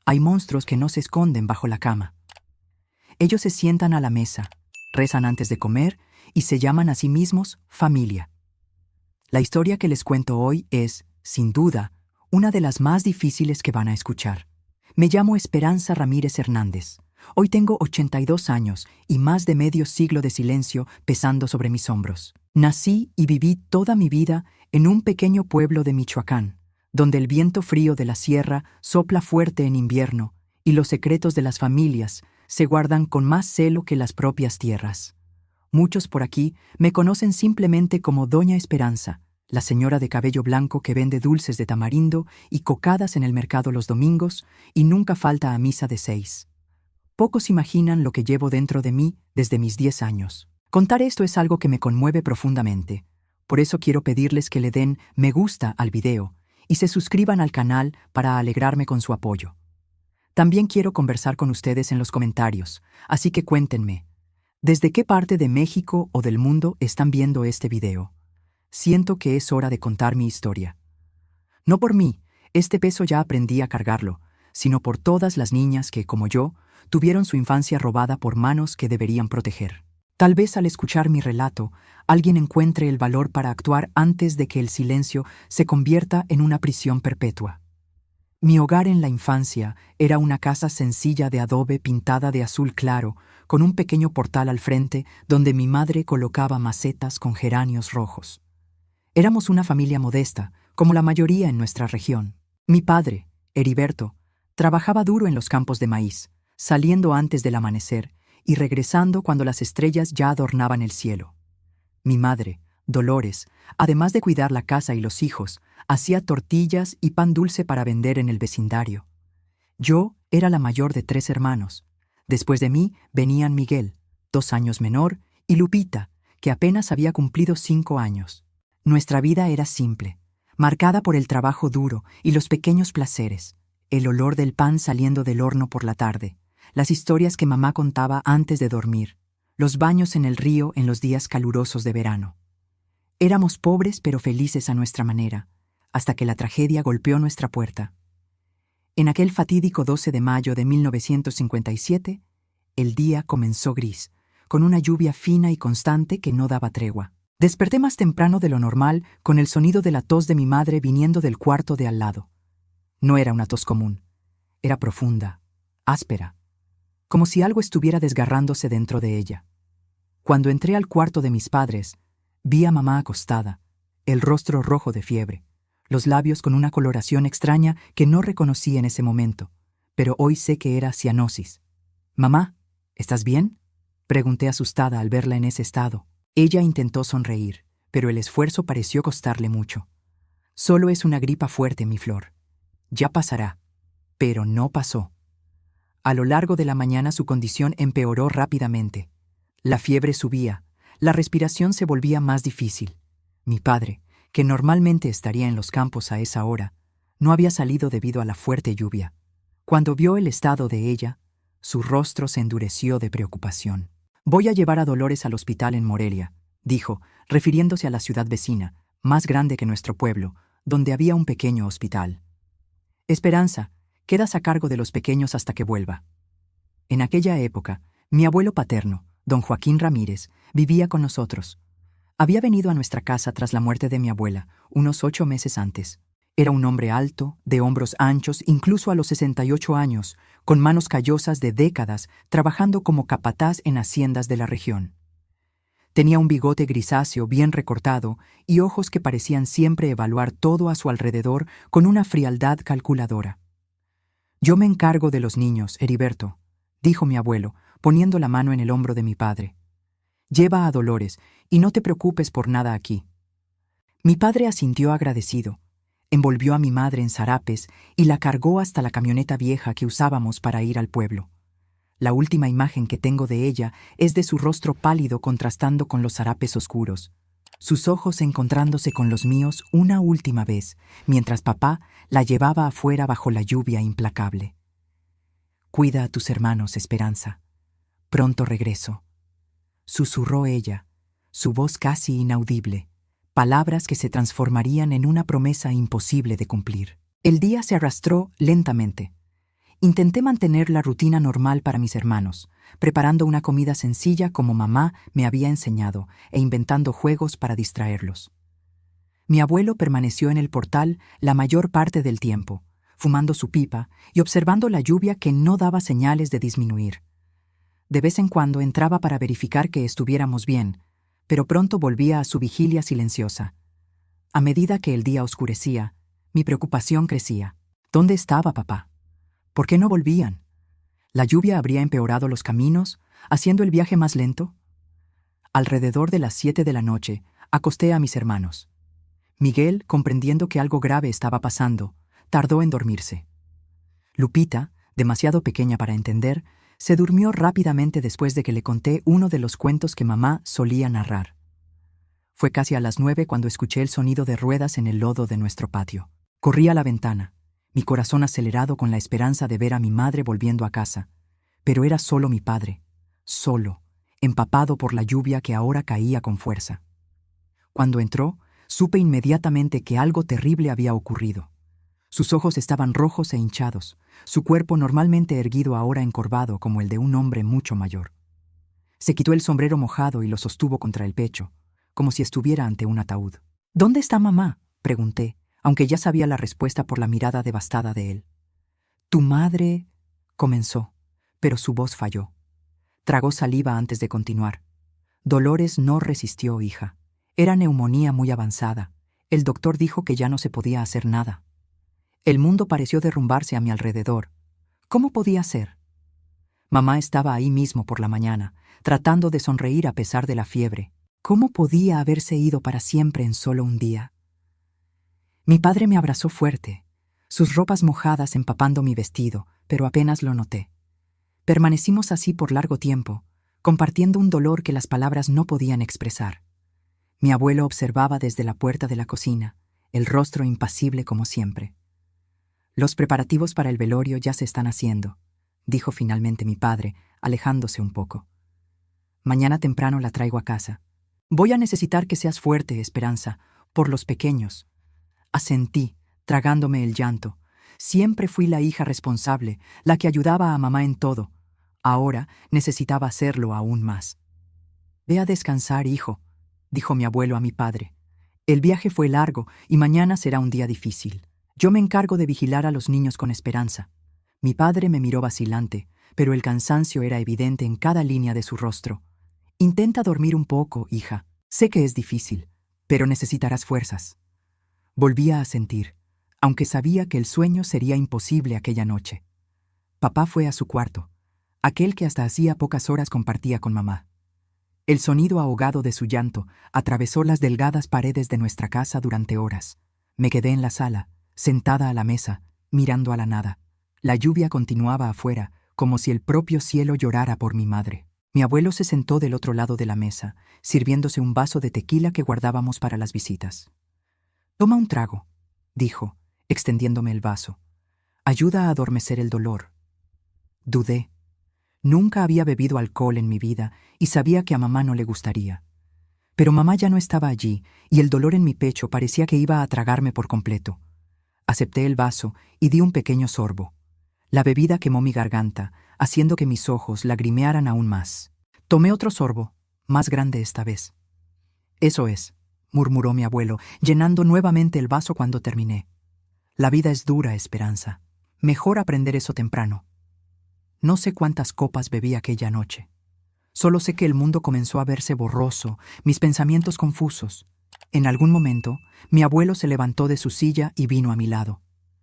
Hay monstruos que no se esconden bajo la cama. Ellos se sientan a la mesa, rezan antes de comer y se llaman a sí mismos familia. La historia que les cuento hoy es, sin duda, una de las más difíciles que van a escuchar. Me llamo Esperanza Ramírez Hernández. Hoy tengo 82 años y más de medio siglo de silencio pesando sobre mis hombros. Nací y viví toda mi vida en un pequeño pueblo de Michoacán, donde el viento frío de la sierra sopla fuerte en invierno y los secretos de las familias se guardan con más celo que las propias tierras. Muchos por aquí me conocen simplemente como Doña Esperanza, la señora de cabello blanco que vende dulces de tamarindo y cocadas en el mercado los domingos y nunca falta a misa de 6. Pocos imaginan lo que llevo dentro de mí desde mis 10 años. Contar esto es algo que me conmueve profundamente. Por eso quiero pedirles que le den me gusta al video y se suscriban al canal para alegrarme con su apoyo. También quiero conversar con ustedes en los comentarios, así que cuéntenme, ¿desde qué parte de México o del mundo están viendo este video? Siento que es hora de contar mi historia. No por mí, este peso ya aprendí a cargarlo, sino por todas las niñas que, como yo, tuvieron su infancia robada por manos que deberían proteger. Tal vez al escuchar mi relato, alguien encuentre el valor para actuar antes de que el silencio se convierta en una prisión perpetua. Mi hogar en la infancia era una casa sencilla de adobe pintada de azul claro, con un pequeño portal al frente donde mi madre colocaba macetas con geranios rojos. Éramos una familia modesta, como la mayoría en nuestra región. Mi padre, Heriberto, trabajaba duro en los campos de maíz, saliendo antes del amanecer y regresando cuando las estrellas ya adornaban el cielo. Mi madre, Dolores, además de cuidar la casa y los hijos, hacía tortillas y pan dulce para vender en el vecindario. Yo era la mayor de 3 hermanos. Después de mí venían Miguel, 2 años menor, y Lupita, que apenas había cumplido 5 años. Nuestra vida era simple, marcada por el trabajo duro y los pequeños placeres, el olor del pan saliendo del horno por la tarde, las historias que mamá contaba antes de dormir, los baños en el río en los días calurosos de verano. Éramos pobres pero felices a nuestra manera, hasta que la tragedia golpeó nuestra puerta. En aquel fatídico 12 de mayo de 1957, el día comenzó gris, con una lluvia fina y constante que no daba tregua. Desperté más temprano de lo normal con el sonido de la tos de mi madre viniendo del cuarto de al lado. No era una tos común, era profunda, áspera, como si algo estuviera desgarrándose dentro de ella. Cuando entré al cuarto de mis padres, vi a mamá acostada, el rostro rojo de fiebre, los labios con una coloración extraña que no reconocí en ese momento, pero hoy sé que era cianosis. «Mamá, ¿estás bien?», pregunté asustada al verla en ese estado. Ella intentó sonreír, pero el esfuerzo pareció costarle mucho. «Solo es una gripa fuerte, mi flor. Ya pasará». Pero no pasó. A lo largo de la mañana su condición empeoró rápidamente. La fiebre subía, la respiración se volvía más difícil. Mi padre, que normalmente estaría en los campos a esa hora, no había salido debido a la fuerte lluvia. Cuando vio el estado de ella, su rostro se endureció de preocupación. «Voy a llevar a Dolores al hospital en Morelia», dijo, refiriéndose a la ciudad vecina, más grande que nuestro pueblo, donde había un pequeño hospital. «Esperanza, quedas a cargo de los pequeños hasta que vuelva». En aquella época, mi abuelo paterno, don Joaquín Ramírez, vivía con nosotros. Había venido a nuestra casa tras la muerte de mi abuela, unos 8 meses antes. Era un hombre alto, de hombros anchos, incluso a los 68 años, con manos callosas de décadas, trabajando como capataz en haciendas de la región. Tenía un bigote grisáceo bien recortado y ojos que parecían siempre evaluar todo a su alrededor con una frialdad calculadora. «Yo me encargo de los niños, Heriberto», dijo mi abuelo, poniendo la mano en el hombro de mi padre. «Lleva a Dolores y no te preocupes por nada aquí». Mi padre asintió agradecido. Envolvió a mi madre en sarapes y la cargó hasta la camioneta vieja que usábamos para ir al pueblo. La última imagen que tengo de ella es de su rostro pálido contrastando con los sarapes oscuros, sus ojos encontrándose con los míos una última vez, mientras papá la llevaba afuera bajo la lluvia implacable. «Cuida a tus hermanos, Esperanza. Pronto regreso», susurró ella, su voz casi inaudible, palabras que se transformarían en una promesa imposible de cumplir. El día se arrastró lentamente. Intenté mantener la rutina normal para mis hermanos, preparando una comida sencilla como mamá me había enseñado e inventando juegos para distraerlos. Mi abuelo permaneció en el portal la mayor parte del tiempo, fumando su pipa y observando la lluvia que no daba señales de disminuir. De vez en cuando entraba para verificar que estuviéramos bien, pero pronto volvía a su vigilia silenciosa. A medida que el día oscurecía, mi preocupación crecía. ¿Dónde estaba papá? ¿Por qué no volvían? ¿La lluvia habría empeorado los caminos, haciendo el viaje más lento? Alrededor de las 7 de la noche, acosté a mis hermanos. Miguel, comprendiendo que algo grave estaba pasando, tardó en dormirse. Lupita, demasiado pequeña para entender, se durmió rápidamente después de que le conté uno de los cuentos que mamá solía narrar. Fue casi a las 9 cuando escuché el sonido de ruedas en el lodo de nuestro patio. Corrí a la ventana, mi corazón acelerado con la esperanza de ver a mi madre volviendo a casa. Pero era solo mi padre, solo, empapado por la lluvia que ahora caía con fuerza. Cuando entró, supe inmediatamente que algo terrible había ocurrido. Sus ojos estaban rojos e hinchados, su cuerpo normalmente erguido ahora encorvado como el de un hombre mucho mayor. Se quitó el sombrero mojado y lo sostuvo contra el pecho, como si estuviera ante un ataúd. ¿Dónde está mamá?, pregunté, aunque ya sabía la respuesta por la mirada devastada de él. «Tu madre», comenzó, pero su voz falló. Tragó saliva antes de continuar. Dolores no resistió, hija. Era neumonía muy avanzada. El doctor dijo que ya no se podía hacer nada. El mundo pareció derrumbarse a mi alrededor. ¿Cómo podía ser? Mamá estaba ahí mismo por la mañana, tratando de sonreír a pesar de la fiebre. ¿Cómo podía haberse ido para siempre en solo un día? Mi padre me abrazó fuerte, sus ropas mojadas empapando mi vestido, pero apenas lo noté. Permanecimos así por largo tiempo, compartiendo un dolor que las palabras no podían expresar. Mi abuelo observaba desde la puerta de la cocina, el rostro impasible como siempre. «Los preparativos para el velorio ya se están haciendo», dijo finalmente mi padre, alejándose un poco. «Mañana temprano la traigo a casa. Voy a necesitar que seas fuerte, Esperanza, por los pequeños». Asentí, tragándome el llanto. Siempre fui la hija responsable, la que ayudaba a mamá en todo. Ahora necesitaba hacerlo aún más. «Ve a descansar, hijo», dijo mi abuelo a mi padre. «El viaje fue largo y mañana será un día difícil. Yo me encargo de vigilar a los niños con Esperanza». Mi padre me miró vacilante, pero el cansancio era evidente en cada línea de su rostro. «Intenta dormir un poco, hija. Sé que es difícil, pero necesitarás fuerzas». Volvía a sentir, aunque sabía que el sueño sería imposible aquella noche. Papá fue a su cuarto, aquel que hasta hacía pocas horas compartía con mamá. El sonido ahogado de su llanto atravesó las delgadas paredes de nuestra casa durante horas. Me quedé en la sala, sentada a la mesa, mirando a la nada. La lluvia continuaba afuera, como si el propio cielo llorara por mi madre. Mi abuelo se sentó del otro lado de la mesa, sirviéndose un vaso de tequila que guardábamos para las visitas. «Toma un trago», dijo, extendiéndome el vaso. «Ayuda a adormecer el dolor». Dudé. Nunca había bebido alcohol en mi vida y sabía que a mamá no le gustaría. Pero mamá ya no estaba allí y el dolor en mi pecho parecía que iba a tragarme por completo. Acepté el vaso y di un pequeño sorbo. La bebida quemó mi garganta, haciendo que mis ojos lagrimearan aún más. Tomé otro sorbo, más grande esta vez. «Eso es», murmuró mi abuelo, llenando nuevamente el vaso cuando terminé. «La vida es dura, Esperanza. Mejor aprender eso temprano». No sé cuántas copas bebí aquella noche. Solo sé que el mundo comenzó a verse borroso, mis pensamientos confusos. En algún momento, mi abuelo se levantó de su silla y vino a mi lado.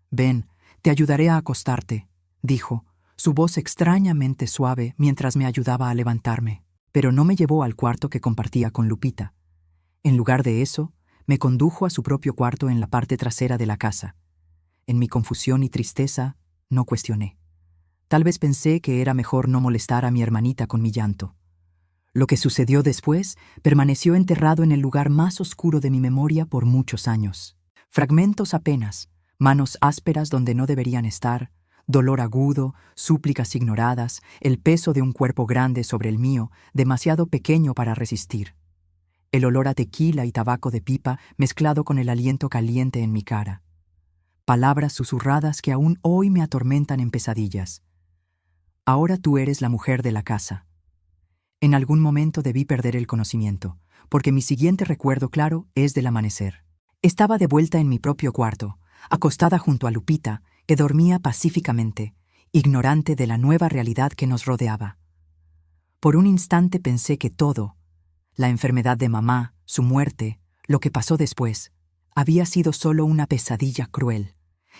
«Ven, te ayudaré a acostarte», dijo, su voz extrañamente suave mientras me ayudaba a levantarme. Pero no me llevó al cuarto que compartía con Lupita. En lugar de eso, me condujo a su propio cuarto en la parte trasera de la casa. En mi confusión y tristeza, no cuestioné. Tal vez pensé que era mejor no molestar a mi hermanita con mi llanto. Lo que sucedió después permaneció enterrado en el lugar más oscuro de mi memoria por muchos años. Fragmentos apenas, manos ásperas donde no deberían estar, dolor agudo, súplicas ignoradas, el peso de un cuerpo grande sobre el mío, demasiado pequeño para resistir. El olor a tequila y tabaco de pipa mezclado con el aliento caliente en mi cara. palabras susurradas que aún hoy me atormentan en pesadillas. Ahora tú eres la mujer de la casa. En algún momento debí perder el conocimiento, porque mi siguiente recuerdo claro es del amanecer. Estaba de vuelta en mi propio cuarto, acostada junto a Lupita, que dormía pacíficamente, ignorante de la nueva realidad que nos rodeaba. Por un instante pensé que todo, la enfermedad de mamá, su muerte, lo que pasó después, había sido solo una pesadilla cruel.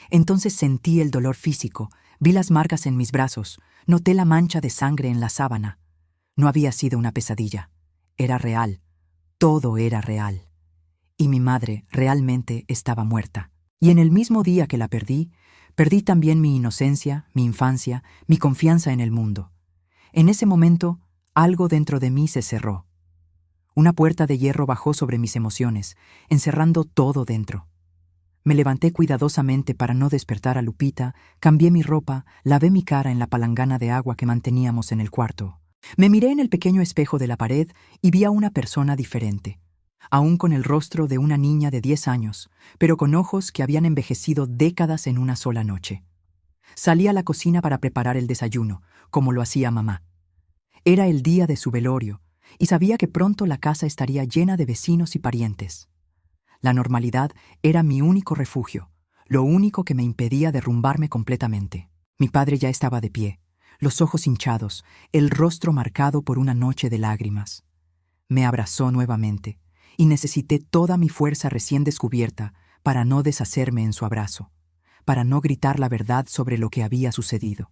Entonces sentí el dolor físico, vi las marcas en mis brazos, noté la mancha de sangre en la sábana. No había sido una pesadilla, era real, todo era real. Y mi madre realmente estaba muerta. Y en el mismo día que la perdí, perdí también mi inocencia, mi infancia, mi confianza en el mundo. En ese momento, algo dentro de mí se cerró. Una puerta de hierro bajó sobre mis emociones, encerrando todo dentro. Me levanté cuidadosamente para no despertar a Lupita, cambié mi ropa, lavé mi cara en la palangana de agua que manteníamos en el cuarto. Me miré en el pequeño espejo de la pared y vi a una persona diferente, aún con el rostro de una niña de 10 años, pero con ojos que habían envejecido décadas en una sola noche. Salí a la cocina para preparar el desayuno, como lo hacía mamá. Era el día de su velorio, y sabía que pronto la casa estaría llena de vecinos y parientes. La normalidad era mi único refugio, lo único que me impedía derrumbarme completamente. Mi padre ya estaba de pie, los ojos hinchados, el rostro marcado por una noche de lágrimas. Me abrazó nuevamente, y necesité toda mi fuerza recién descubierta para no deshacerme en su abrazo, para no gritar la verdad sobre lo que había sucedido.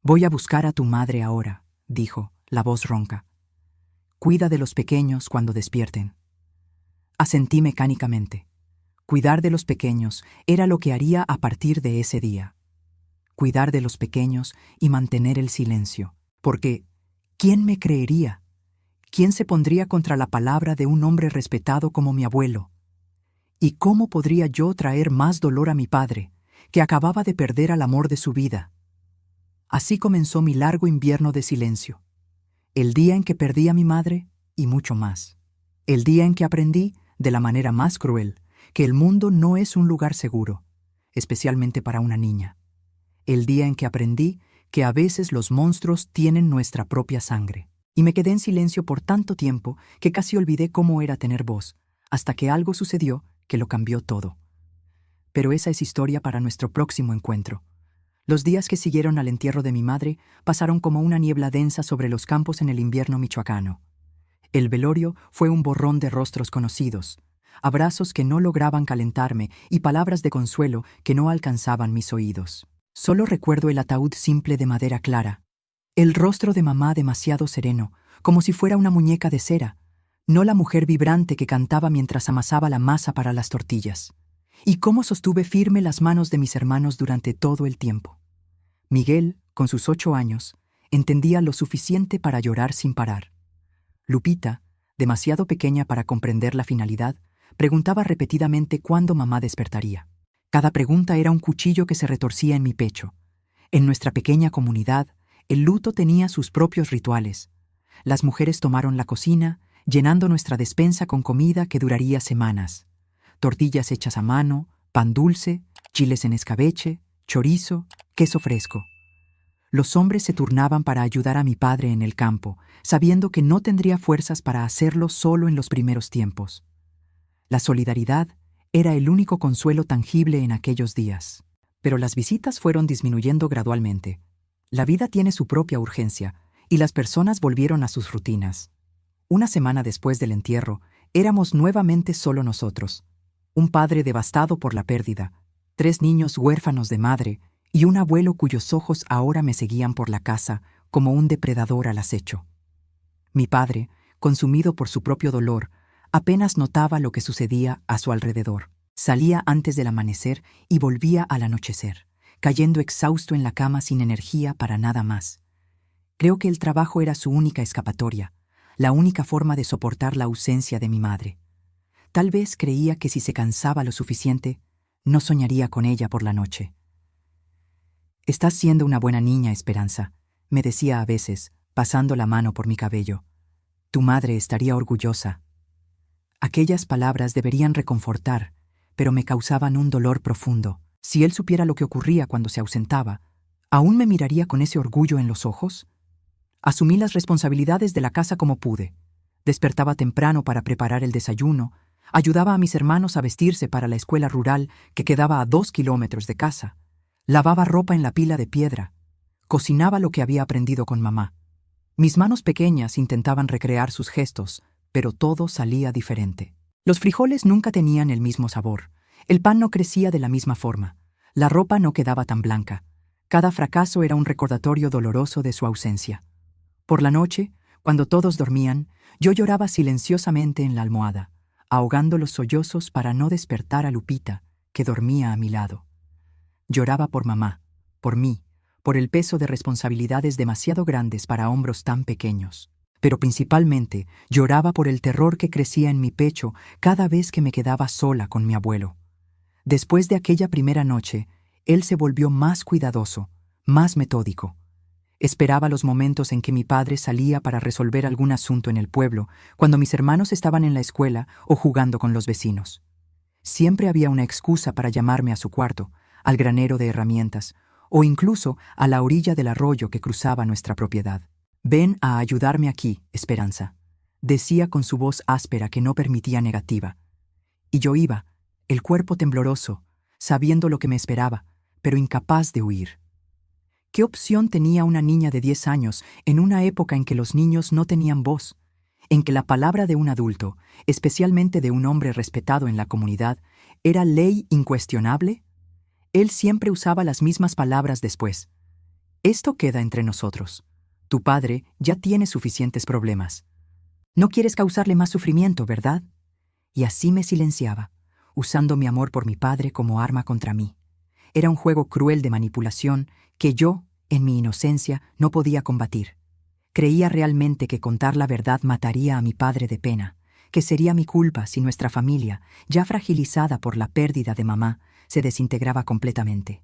«Voy a buscar a tu madre ahora», dijo, la voz ronca. «Cuida de los pequeños cuando despierten». Asentí mecánicamente. Cuidar de los pequeños era lo que haría a partir de ese día. Cuidar de los pequeños y mantener el silencio. Porque, ¿quién me creería? ¿Quién se pondría contra la palabra de un hombre respetado como mi abuelo? ¿Y cómo podría yo traer más dolor a mi padre, que acababa de perder al amor de su vida? Así comenzó mi largo invierno de silencio. El día en que perdí a mi madre y mucho más. El día en que aprendí, de la manera más cruel, que el mundo no es un lugar seguro, especialmente para una niña. El día en que aprendí que a veces los monstruos tienen nuestra propia sangre. Y me quedé en silencio por tanto tiempo que casi olvidé cómo era tener voz, hasta que algo sucedió que lo cambió todo. Pero esa es historia para nuestro próximo encuentro. Los días que siguieron al entierro de mi madre pasaron como una niebla densa sobre los campos en el invierno michoacano. El velorio fue un borrón de rostros conocidos, abrazos que no lograban calentarme y palabras de consuelo que no alcanzaban mis oídos. Solo recuerdo el ataúd simple de madera clara, el rostro de mamá demasiado sereno, como si fuera una muñeca de cera, no la mujer vibrante que cantaba mientras amasaba la masa para las tortillas. Y cómo sostuve firme las manos de mis hermanos durante todo el tiempo. Miguel, con sus 8 años, entendía lo suficiente para llorar sin parar. Lupita, demasiado pequeña para comprender la finalidad, preguntaba repetidamente cuándo mamá despertaría. Cada pregunta era un cuchillo que se retorcía en mi pecho. En nuestra pequeña comunidad, el luto tenía sus propios rituales. Las mujeres tomaron la cocina, llenando nuestra despensa con comida que duraría semanas. Tortillas hechas a mano, pan dulce, chiles en escabeche, chorizo, queso fresco. Los hombres se turnaban para ayudar a mi padre en el campo, sabiendo que no tendría fuerzas para hacerlo solo en los primeros tiempos. La solidaridad era el único consuelo tangible en aquellos días. Pero las visitas fueron disminuyendo gradualmente. La vida tiene su propia urgencia, y las personas volvieron a sus rutinas. Una semana después del entierro, éramos nuevamente solo nosotros. Un padre devastado por la pérdida, 3 niños huérfanos de madre y un abuelo cuyos ojos ahora me seguían por la casa como un depredador al acecho. Mi padre, consumido por su propio dolor, apenas notaba lo que sucedía a su alrededor. Salía antes del amanecer y volvía al anochecer, cayendo exhausto en la cama sin energía para nada más. Creo que el trabajo era su única escapatoria, la única forma de soportar la ausencia de mi madre. Tal vez creía que si se cansaba lo suficiente, no soñaría con ella por la noche. «Estás siendo una buena niña, Esperanza», me decía a veces, pasando la mano por mi cabello. «Tu madre estaría orgullosa». Aquellas palabras deberían reconfortar, pero me causaban un dolor profundo. Si él supiera lo que ocurría cuando se ausentaba, ¿aún me miraría con ese orgullo en los ojos? Asumí las responsabilidades de la casa como pude. Despertaba temprano para preparar el desayuno, ayudaba a mis hermanos a vestirse para la escuela rural que quedaba a 2 kilómetros de casa, lavaba ropa en la pila de piedra, cocinaba lo que había aprendido con mamá. Mis manos pequeñas intentaban recrear sus gestos, pero todo salía diferente. Los frijoles nunca tenían el mismo sabor, el pan no crecía de la misma forma, la ropa no quedaba tan blanca. Cada fracaso era un recordatorio doloroso de su ausencia. Por la noche, cuando todos dormían, yo lloraba silenciosamente en la almohada, ahogando los sollozos para no despertar a Lupita, que dormía a mi lado. Lloraba por mamá, por mí, por el peso de responsabilidades demasiado grandes para hombros tan pequeños. Pero principalmente lloraba por el terror que crecía en mi pecho cada vez que me quedaba sola con mi abuelo. Después de aquella primera noche, él se volvió más cuidadoso, más metódico. Esperaba los momentos en que mi padre salía para resolver algún asunto en el pueblo, cuando mis hermanos estaban en la escuela o jugando con los vecinos. Siempre había una excusa para llamarme a su cuarto, al granero de herramientas, o incluso a la orilla del arroyo que cruzaba nuestra propiedad. «Ven a ayudarme aquí, Esperanza», decía con su voz áspera que no permitía negativa. Y yo iba, el cuerpo tembloroso, sabiendo lo que me esperaba, pero incapaz de huir. ¿Qué opción tenía una niña de 10 años en una época en que los niños no tenían voz, en que la palabra de un adulto, especialmente de un hombre respetado en la comunidad, era ley incuestionable? Él siempre usaba las mismas palabras después. «Esto queda entre nosotros. Tu padre ya tiene suficientes problemas. No quieres causarle más sufrimiento, ¿verdad?» Y así me silenciaba, usando mi amor por mi padre como arma contra mí. Era un juego cruel de manipulación que yo, en mi inocencia, no podía combatir. Creía realmente que contar la verdad mataría a mi padre de pena, que sería mi culpa si nuestra familia, ya fragilizada por la pérdida de mamá, se desintegraba completamente.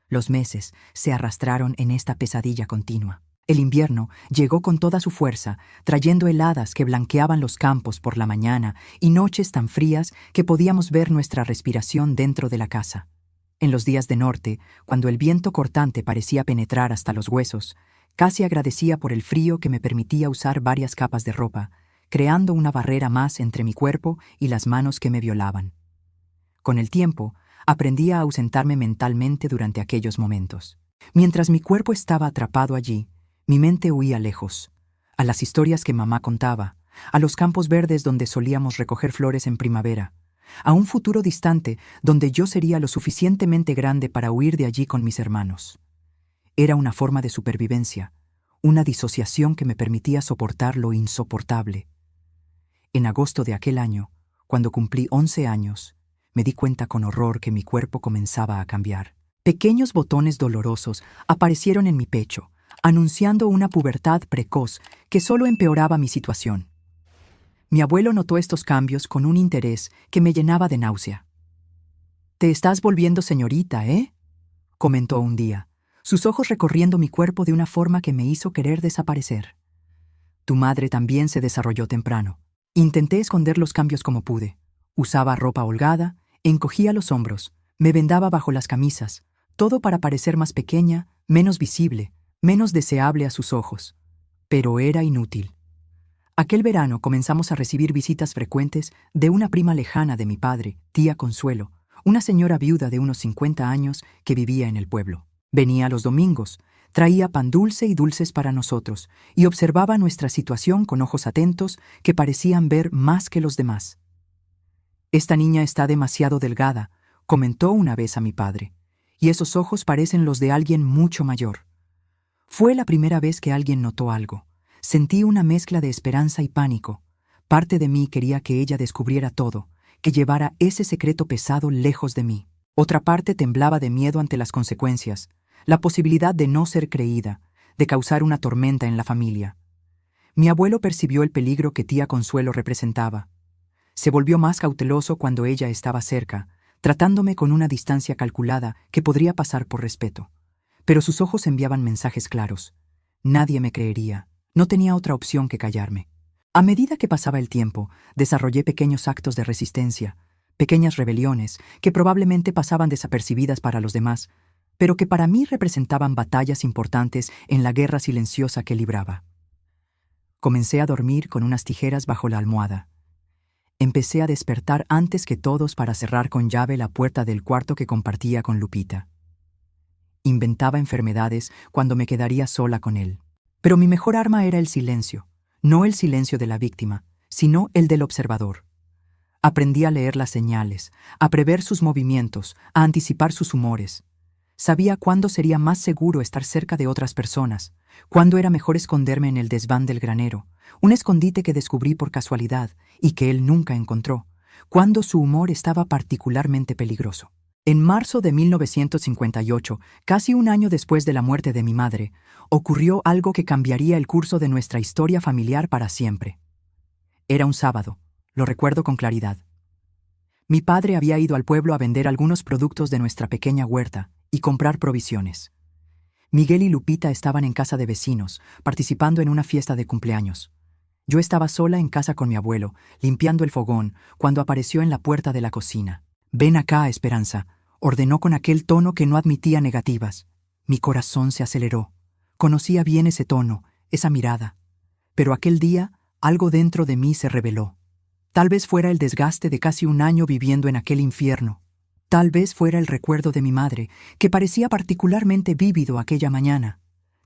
Los meses se arrastraron en esta pesadilla continua. El invierno llegó con toda su fuerza, trayendo heladas que blanqueaban los campos por la mañana y noches tan frías que podíamos ver nuestra respiración dentro de la casa. En los días de norte, cuando el viento cortante parecía penetrar hasta los huesos, casi agradecía por el frío que me permitía usar varias capas de ropa, creando una barrera más entre mi cuerpo y las manos que me violaban. Con el tiempo, aprendí a ausentarme mentalmente durante aquellos momentos. Mientras mi cuerpo estaba atrapado allí, mi mente huía lejos, a las historias que mamá contaba, a los campos verdes donde solíamos recoger flores en primavera, a un futuro distante donde yo sería lo suficientemente grande para huir de allí con mis hermanos. Era una forma de supervivencia, una disociación que me permitía soportar lo insoportable. En agosto de aquel año, cuando cumplí 11 años, me di cuenta con horror que mi cuerpo comenzaba a cambiar. Pequeños botones dolorosos aparecieron en mi pecho, anunciando una pubertad precoz que solo empeoraba mi situación. Mi abuelo notó estos cambios con un interés que me llenaba de náusea. «Te estás volviendo señorita, ¿eh?», comentó un día, sus ojos recorriendo mi cuerpo de una forma que me hizo querer desaparecer. «Tu madre también se desarrolló temprano. Intenté esconder los cambios como pude. Usaba ropa holgada, encogía los hombros, me vendaba bajo las camisas, todo para parecer más pequeña, menos visible, menos deseable a sus ojos. Pero era inútil. Aquel verano comenzamos a recibir visitas frecuentes de una prima lejana de mi padre, tía Consuelo, una señora viuda de unos 50 años que vivía en el pueblo. Venía los domingos, traía pan dulce y dulces para nosotros, y observaba nuestra situación con ojos atentos que parecían ver más que los demás. «Esta niña está demasiado delgada», comentó una vez a mi padre, «y esos ojos parecen los de alguien mucho mayor». Fue la primera vez que alguien notó algo. Sentí una mezcla de esperanza y pánico. Parte de mí quería que ella descubriera todo, que llevara ese secreto pesado lejos de mí. Otra parte temblaba de miedo ante las consecuencias, la posibilidad de no ser creída, de causar una tormenta en la familia. Mi abuelo percibió el peligro que tía Consuelo representaba. Se volvió más cauteloso cuando ella estaba cerca, tratándome con una distancia calculada que podría pasar por respeto. Pero sus ojos enviaban mensajes claros. Nadie me creería. No tenía otra opción que callarme. A medida que pasaba el tiempo, desarrollé pequeños actos de resistencia, pequeñas rebeliones que probablemente pasaban desapercibidas para los demás, pero que para mí representaban batallas importantes en la guerra silenciosa que libraba. Comencé a dormir con unas tijeras bajo la almohada. Empecé a despertar antes que todos para cerrar con llave la puerta del cuarto que compartía con Lupita. Inventaba enfermedades cuando me quedaría sola con él. Pero mi mejor arma era el silencio, no el silencio de la víctima, sino el del observador. Aprendí a leer las señales, a prever sus movimientos, a anticipar sus humores. Sabía cuándo sería más seguro estar cerca de otras personas, cuándo era mejor esconderme en el desván del granero, un escondite que descubrí por casualidad y que él nunca encontró, cuándo su humor estaba particularmente peligroso. En marzo de 1958, casi un año después de la muerte de mi madre, ocurrió algo que cambiaría el curso de nuestra historia familiar para siempre. Era un sábado, lo recuerdo con claridad. Mi padre había ido al pueblo a vender algunos productos de nuestra pequeña huerta y comprar provisiones. Miguel y Lupita estaban en casa de vecinos, participando en una fiesta de cumpleaños. Yo estaba sola en casa con mi abuelo, limpiando el fogón, cuando apareció en la puerta de la cocina. «Ven acá, Esperanza», ordenó con aquel tono que no admitía negativas. Mi corazón se aceleró. Conocía bien ese tono, esa mirada. Pero aquel día, algo dentro de mí se rebeló. Tal vez fuera el desgaste de casi un año viviendo en aquel infierno. Tal vez fuera el recuerdo de mi madre, que parecía particularmente vívido aquella mañana.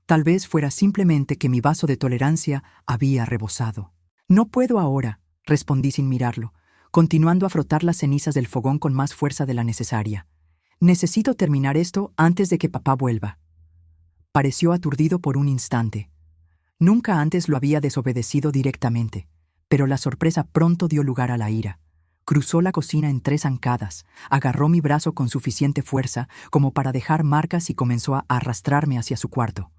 Tal vez fuera simplemente que mi vaso de tolerancia había rebosado. «No puedo ahora», respondí sin mirarlo, continuando a frotar las cenizas del fogón con más fuerza de la necesaria. «Necesito terminar esto antes de que papá vuelva». Pareció aturdido por un instante. Nunca antes lo había desobedecido directamente, pero la sorpresa pronto dio lugar a la ira. Cruzó la cocina en 3 zancadas, agarró mi brazo con suficiente fuerza como para dejar marcas y comenzó a arrastrarme hacia su cuarto.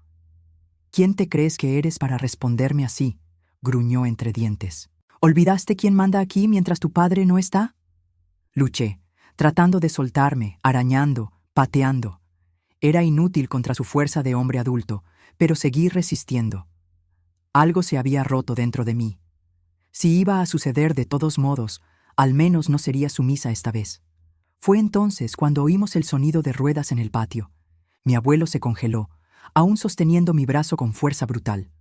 «¿Quién te crees que eres para responderme así?», gruñó entre dientes. «¿Olvidaste quién manda aquí mientras tu padre no está?». Luché, tratando de soltarme, arañando, pateando. Era inútil contra su fuerza de hombre adulto, pero seguí resistiendo. Algo se había roto dentro de mí. Si iba a suceder de todos modos, al menos no sería sumisa esta vez. Fue entonces cuando oímos el sonido de ruedas en el patio. Mi abuelo se congeló, aún sosteniendo mi brazo con fuerza brutal.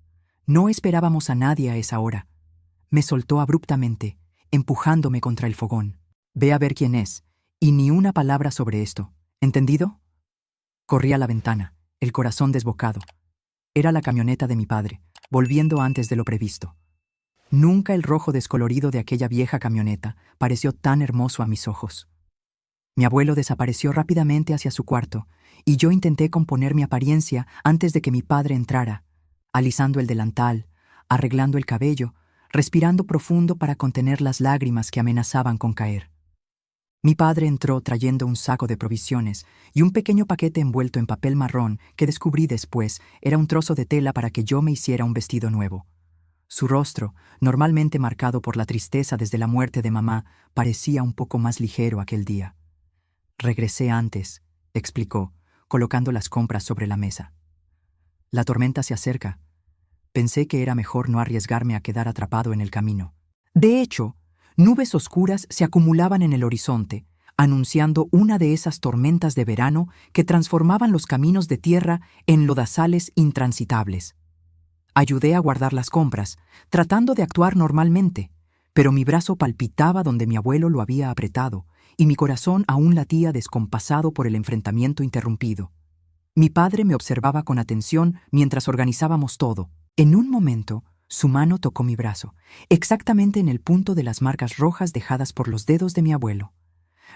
No esperábamos a nadie a esa hora. Me soltó abruptamente, empujándome contra el fogón. «Ve a ver quién es, y ni una palabra sobre esto. ¿Entendido?». Corrí a la ventana, el corazón desbocado. Era la camioneta de mi padre, volviendo antes de lo previsto. Nunca el rojo descolorido de aquella vieja camioneta pareció tan hermoso a mis ojos. Mi abuelo desapareció rápidamente hacia su cuarto, y yo intenté componer mi apariencia antes de que mi padre entrara, alisando el delantal, arreglando el cabello, respirando profundo para contener las lágrimas que amenazaban con caer. Mi padre entró trayendo un saco de provisiones y un pequeño paquete envuelto en papel marrón que descubrí después era un trozo de tela para que yo me hiciera un vestido nuevo. Su rostro, normalmente marcado por la tristeza desde la muerte de mamá, parecía un poco más ligero aquel día. «Regresé antes», explicó, colocando las compras sobre la mesa. «La tormenta se acerca. Pensé que era mejor no arriesgarme a quedar atrapado en el camino». De hecho, nubes oscuras se acumulaban en el horizonte, anunciando una de esas tormentas de verano que transformaban los caminos de tierra en lodazales intransitables. Ayudé a guardar las compras, tratando de actuar normalmente, pero mi brazo palpitaba donde mi abuelo lo había apretado, y mi corazón aún latía descompasado por el enfrentamiento interrumpido. Mi padre me observaba con atención mientras organizábamos todo. En un momento, su mano tocó mi brazo, exactamente en el punto de las marcas rojas dejadas por los dedos de mi abuelo.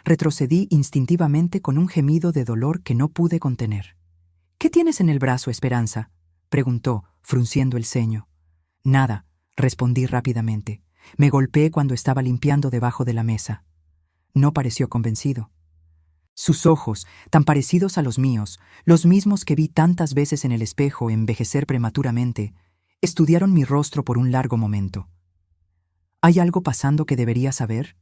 Retrocedí instintivamente con un gemido de dolor que no pude contener. «¿Qué tienes en el brazo, Esperanza?», preguntó, frunciendo el ceño. «Nada», respondí rápidamente. Me golpeé cuando estaba limpiando debajo de la mesa. No pareció convencido. Sus ojos, tan parecidos a los míos, los mismos que vi tantas veces en el espejo envejecer prematuramente, estudiaron mi rostro por un largo momento. «¿Hay algo pasando que debería saber?»,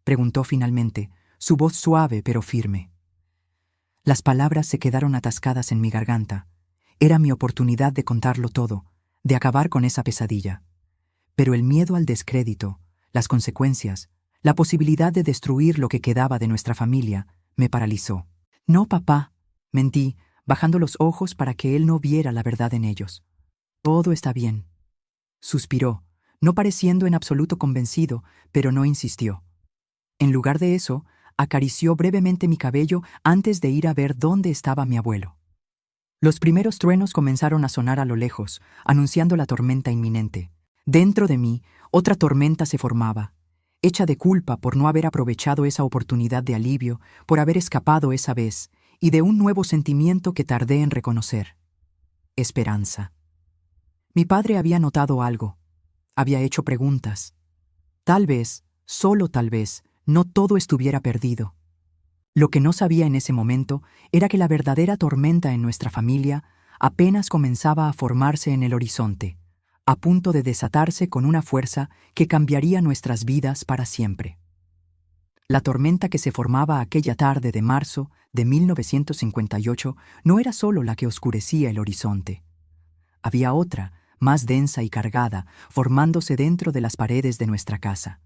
preguntó finalmente, su voz suave pero firme. Las palabras se quedaron atascadas en mi garganta. Era mi oportunidad de contarlo todo, de acabar con esa pesadilla. Pero el miedo al descrédito, las consecuencias, La posibilidad de destruir lo que quedaba de nuestra familia me paralizó. No, papá, mentí, bajando los ojos para que él no viera la verdad en ellos. Todo está bien. Suspiró, no pareciendo en absoluto convencido, pero no insistió. En lugar de eso, acarició brevemente mi cabello antes de ir a ver dónde estaba mi abuelo. Los primeros truenos comenzaron a sonar a lo lejos, anunciando la tormenta inminente. Dentro de mí, otra tormenta se formaba, hecha de culpa por no haber aprovechado esa oportunidad de alivio, por haber escapado esa vez, y de un nuevo sentimiento que tardé en reconocer: esperanza. Mi padre había notado algo, había hecho preguntas. Tal vez, solo tal vez, no todo estuviera perdido. Lo que no sabía en ese momento era que la verdadera tormenta en nuestra familia apenas comenzaba a formarse en el horizonte, a punto de desatarse con una fuerza que cambiaría nuestras vidas para siempre. La tormenta que se formaba aquella tarde de marzo de 1958 no era solo la que oscurecía el horizonte. Había otra, más densa y cargada, formándose dentro de las paredes de nuestra casa.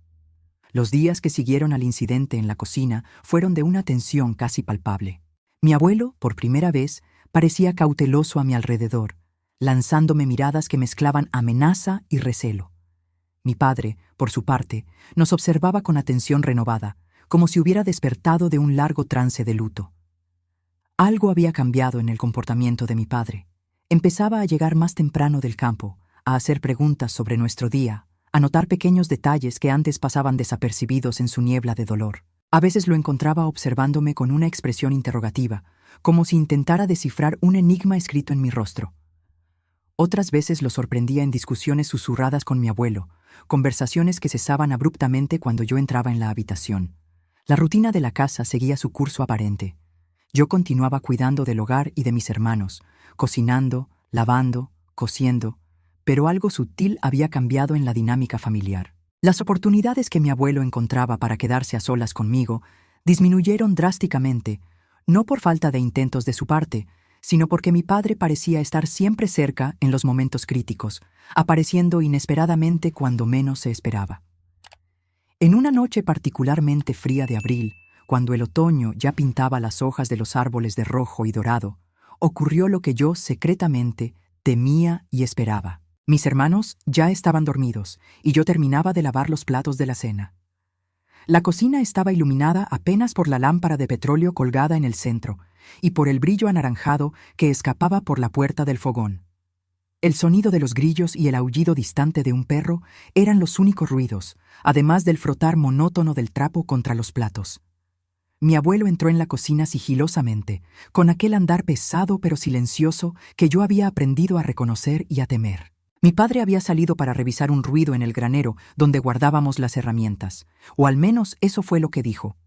Los días que siguieron al incidente en la cocina fueron de una tensión casi palpable. Mi abuelo, por primera vez, parecía cauteloso a mi alrededor, lanzándome miradas que mezclaban amenaza y recelo. Mi padre, por su parte, nos observaba con atención renovada, como si hubiera despertado de un largo trance de luto. Algo había cambiado en el comportamiento de mi padre. Empezaba a llegar más temprano del campo, a hacer preguntas sobre nuestro día, a notar pequeños detalles que antes pasaban desapercibidos en su niebla de dolor. A veces lo encontraba observándome con una expresión interrogativa, como si intentara descifrar un enigma escrito en mi rostro. Otras veces lo sorprendía en discusiones susurradas con mi abuelo, conversaciones que cesaban abruptamente cuando yo entraba en la habitación. La rutina de la casa seguía su curso aparente. Yo continuaba cuidando del hogar y de mis hermanos, cocinando, lavando, cosiendo, pero algo sutil había cambiado en la dinámica familiar. Las oportunidades que mi abuelo encontraba para quedarse a solas conmigo disminuyeron drásticamente, no por falta de intentos de su parte, sino porque mi padre parecía estar siempre cerca en los momentos críticos, apareciendo inesperadamente cuando menos se esperaba. En una noche particularmente fría de abril, cuando el otoño ya pintaba las hojas de los árboles de rojo y dorado, ocurrió lo que yo secretamente temía y esperaba. Mis hermanos ya estaban dormidos y yo terminaba de lavar los platos de la cena. La cocina estaba iluminada apenas por la lámpara de petróleo colgada en el centro y por el brillo anaranjado que escapaba por la puerta del fogón. El sonido de los grillos y el aullido distante de un perro eran los únicos ruidos, además del frotar monótono del trapo contra los platos. Mi abuelo entró en la cocina sigilosamente, con aquel andar pesado pero silencioso que yo había aprendido a reconocer y a temer. Mi padre había salido para revisar un ruido en el granero donde guardábamos las herramientas, o al menos eso fue lo que dijo.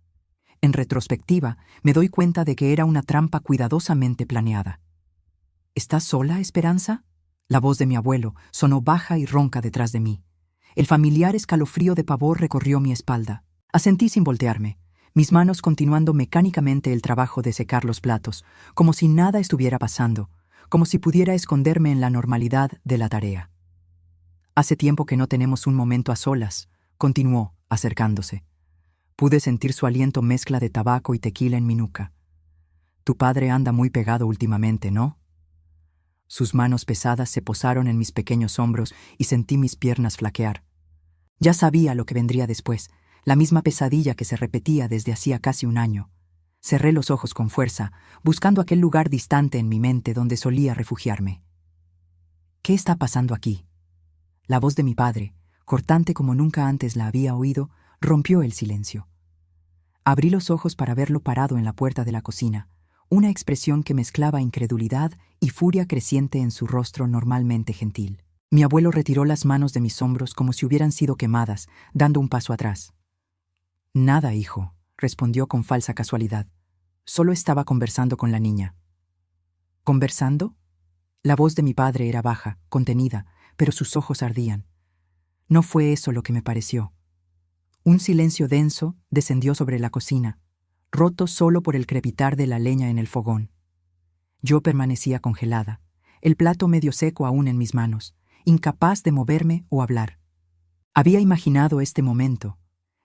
En retrospectiva, me doy cuenta de que era una trampa cuidadosamente planeada. ¿Estás sola, Esperanza? La voz de mi abuelo sonó baja y ronca detrás de mí. El familiar escalofrío de pavor recorrió mi espalda. Asentí sin voltearme, mis manos continuando mecánicamente el trabajo de secar los platos, como si nada estuviera pasando, como si pudiera esconderme en la normalidad de la tarea. Hace tiempo que no tenemos un momento a solas, continuó, acercándose. Pude sentir su aliento mezcla de tabaco y tequila en mi nuca. Tu padre anda muy pegado últimamente, ¿no? Sus manos pesadas se posaron en mis pequeños hombros y sentí mis piernas flaquear. Ya sabía lo que vendría después, la misma pesadilla que se repetía desde hacía casi un año. Cerré los ojos con fuerza, buscando aquel lugar distante en mi mente donde solía refugiarme. ¿Qué está pasando aquí? La voz de mi padre, cortante como nunca antes la había oído, rompió el silencio. Abrí los ojos para verlo parado en la puerta de la cocina, una expresión que mezclaba incredulidad y furia creciente en su rostro normalmente gentil. Mi abuelo retiró las manos de mis hombros como si hubieran sido quemadas, dando un paso atrás. Nada, hijo, respondió con falsa casualidad. Solo estaba conversando con la niña. ¿Conversando? La voz de mi padre era baja, contenida, pero sus ojos ardían. No fue eso lo que me pareció. Un silencio denso descendió sobre la cocina, roto solo por el crepitar de la leña en el fogón. Yo permanecía congelada, el plato medio seco aún en mis manos, incapaz de moverme o hablar. Había imaginado este momento,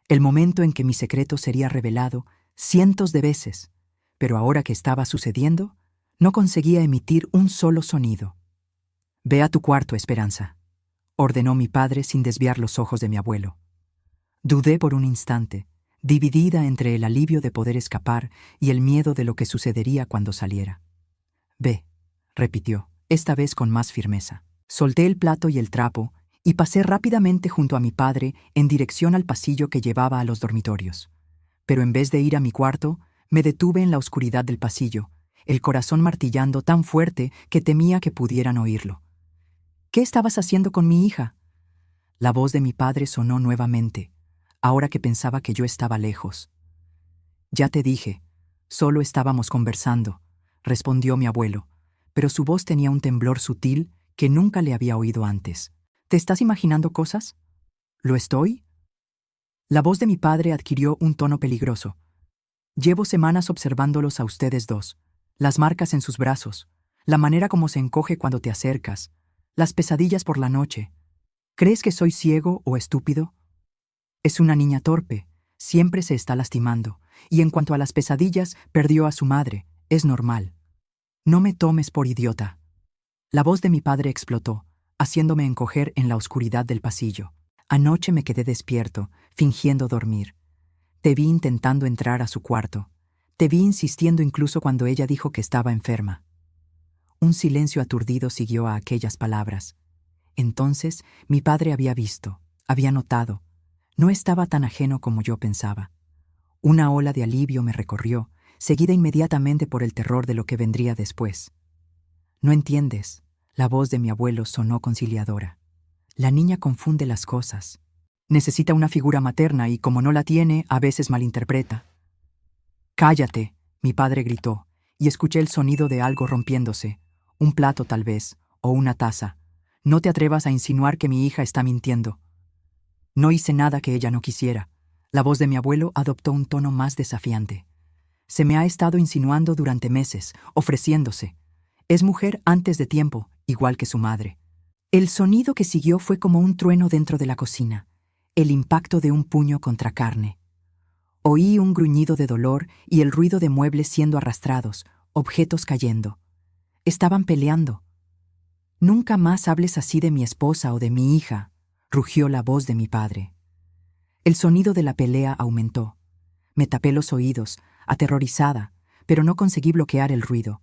El momento en que mi secreto sería revelado cientos de veces, pero ahora que estaba sucediendo, no conseguía emitir un solo sonido. «Ve a tu cuarto, Esperanza», ordenó mi padre sin desviar los ojos de mi abuelo. Dudé por un instante, dividida entre el alivio de poder escapar y el miedo de lo que sucedería cuando saliera. «Ve», repitió, esta vez con más firmeza. Solté el plato y el trapo y pasé rápidamente junto a mi padre en dirección al pasillo que llevaba a los dormitorios. Pero en vez de ir a mi cuarto, me detuve en la oscuridad del pasillo, el corazón martillando tan fuerte que temía que pudieran oírlo. «¿Qué estabas haciendo con mi hija?». La voz de mi padre sonó nuevamente, ahora que pensaba que yo estaba lejos. «Ya te dije, solo estábamos conversando», respondió mi abuelo, pero su voz tenía un temblor sutil que nunca le había oído antes. «¿Te estás imaginando cosas?». «¿Lo estoy?». La voz de mi padre adquirió un tono peligroso. «Llevo semanas observándolos a ustedes dos, las marcas en sus brazos, la manera como se encoge cuando te acercas, las pesadillas por la noche. ¿Crees que soy ciego o estúpido? Es una niña torpe, siempre se está lastimando, y en cuanto a las pesadillas, perdió a su madre, es normal. No me tomes por idiota». La voz de mi padre explotó, haciéndome encoger en la oscuridad del pasillo. Anoche me quedé despierto, fingiendo dormir. Te vi intentando entrar a su cuarto. Te vi insistiendo incluso cuando ella dijo que estaba enferma. Un silencio aturdido siguió a aquellas palabras. Entonces mi padre había visto, había notado. No estaba tan ajeno como yo pensaba. Una ola de alivio me recorrió, seguida inmediatamente por el terror de lo que vendría después. «No entiendes», la voz de mi abuelo sonó conciliadora. «La niña confunde las cosas. Necesita una figura materna y como no la tiene, a veces malinterpreta». «Cállate», mi padre gritó, y escuché el sonido de algo rompiéndose, un plato tal vez, o una taza. «No te atrevas a insinuar que mi hija está mintiendo». No hice nada que ella no quisiera. La voz de mi abuelo adoptó un tono más desafiante. «Se me ha estado insinuando durante meses, ofreciéndose. Es mujer antes de tiempo, igual que su madre». El sonido que siguió fue como un trueno dentro de la cocina, el impacto de un puño contra carne. Oí un gruñido de dolor y el ruido de muebles siendo arrastrados, objetos cayendo. Estaban peleando. «Nunca más hables así de mi esposa o de mi hija», rugió la voz de mi padre. El sonido de la pelea aumentó. Me tapé los oídos, aterrorizada, pero no conseguí bloquear el ruido.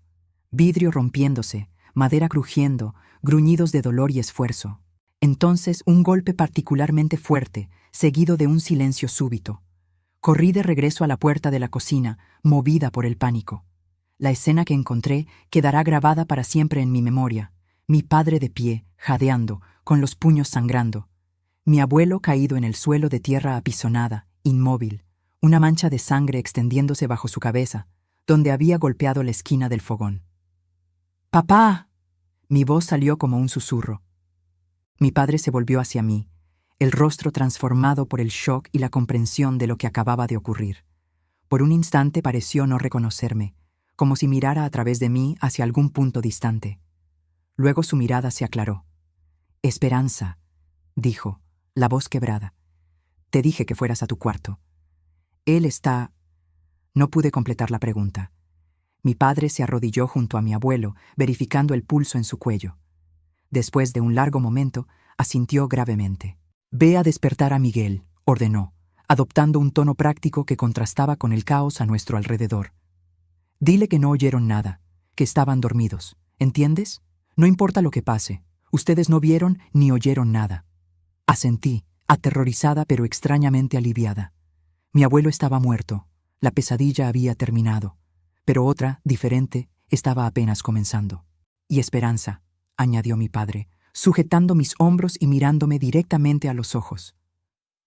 Vidrio rompiéndose, madera crujiendo, gruñidos de dolor y esfuerzo. Entonces un golpe particularmente fuerte, seguido de un silencio súbito. Corrí de regreso a la puerta de la cocina, movida por el pánico. La escena que encontré quedará grabada para siempre en mi memoria. Mi padre de pie, jadeando, con los puños sangrando. Mi abuelo caído en el suelo de tierra apisonada, inmóvil, una mancha de sangre extendiéndose bajo su cabeza, donde había golpeado la esquina del fogón. «¡Papá!». Mi voz salió como un susurro. Mi padre se volvió hacia mí, el rostro transformado por el shock y la comprensión de lo que acababa de ocurrir. Por un instante pareció no reconocerme, como si mirara a través de mí hacia algún punto distante. Luego su mirada se aclaró. «Esperanza», dijo, la voz quebrada. «Te dije que fueras a tu cuarto. Él está...». No pude completar la pregunta. Mi padre se arrodilló junto a mi abuelo, verificando el pulso en su cuello. Después de un largo momento, asintió gravemente. «Ve a despertar a Miguel», ordenó, adoptando un tono práctico que contrastaba con el caos a nuestro alrededor. «Dile que no oyeron nada, que estaban dormidos. ¿Entiendes? No importa lo que pase. Ustedes no vieron ni oyeron nada». Asentí, aterrorizada pero extrañamente aliviada. Mi abuelo estaba muerto. La pesadilla había terminado. Pero otra, diferente, estaba apenas comenzando. «Y Esperanza», añadió mi padre, sujetando mis hombros y mirándome directamente a los ojos.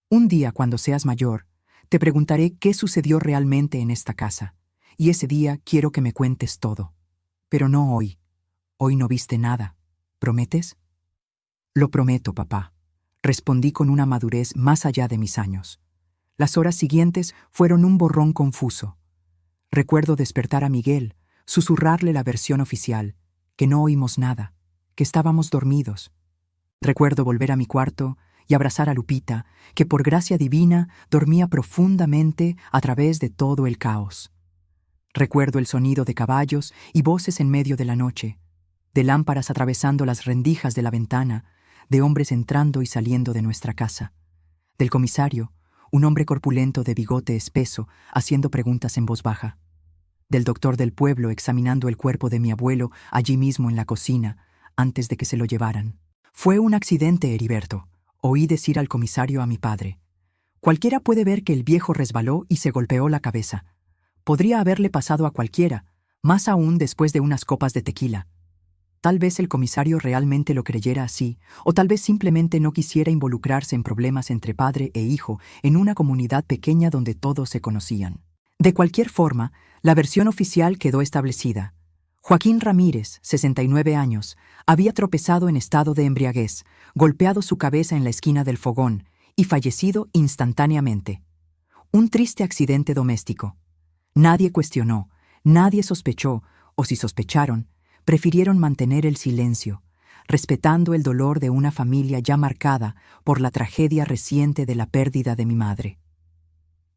«Un día, cuando seas mayor, te preguntaré qué sucedió realmente en esta casa, y ese día quiero que me cuentes todo. Pero no hoy. Hoy no viste nada. ¿Prometes?». «Lo prometo, papá», respondí con una madurez más allá de mis años. Las horas siguientes fueron un borrón confuso. Recuerdo despertar a Miguel, susurrarle la versión oficial, que no oímos nada, que estábamos dormidos. Recuerdo volver a mi cuarto y abrazar a Lupita, que por gracia divina dormía profundamente a través de todo el caos. Recuerdo el sonido de caballos y voces en medio de la noche, de lámparas atravesando las rendijas de la ventana, de hombres entrando y saliendo de nuestra casa, del comisario, un hombre corpulento de bigote espeso, haciendo preguntas en voz baja, del doctor del pueblo examinando el cuerpo de mi abuelo allí mismo en la cocina, antes de que se lo llevaran. Fue un accidente, Heriberto, oí decir al comisario a mi padre. Cualquiera puede ver que el viejo resbaló y se golpeó la cabeza. Podría haberle pasado a cualquiera, más aún después de unas copas de tequila. Tal vez el comisario realmente lo creyera así, o tal vez simplemente no quisiera involucrarse en problemas entre padre e hijo en una comunidad pequeña donde todos se conocían. De cualquier forma, la versión oficial quedó establecida. Joaquín Ramírez, 69 años, había tropezado en estado de embriaguez, golpeado su cabeza en la esquina del fogón y fallecido instantáneamente. Un triste accidente doméstico. Nadie cuestionó, nadie sospechó, o si sospecharon, prefirieron mantener el silencio, respetando el dolor de una familia ya marcada por la tragedia reciente de la pérdida de mi madre.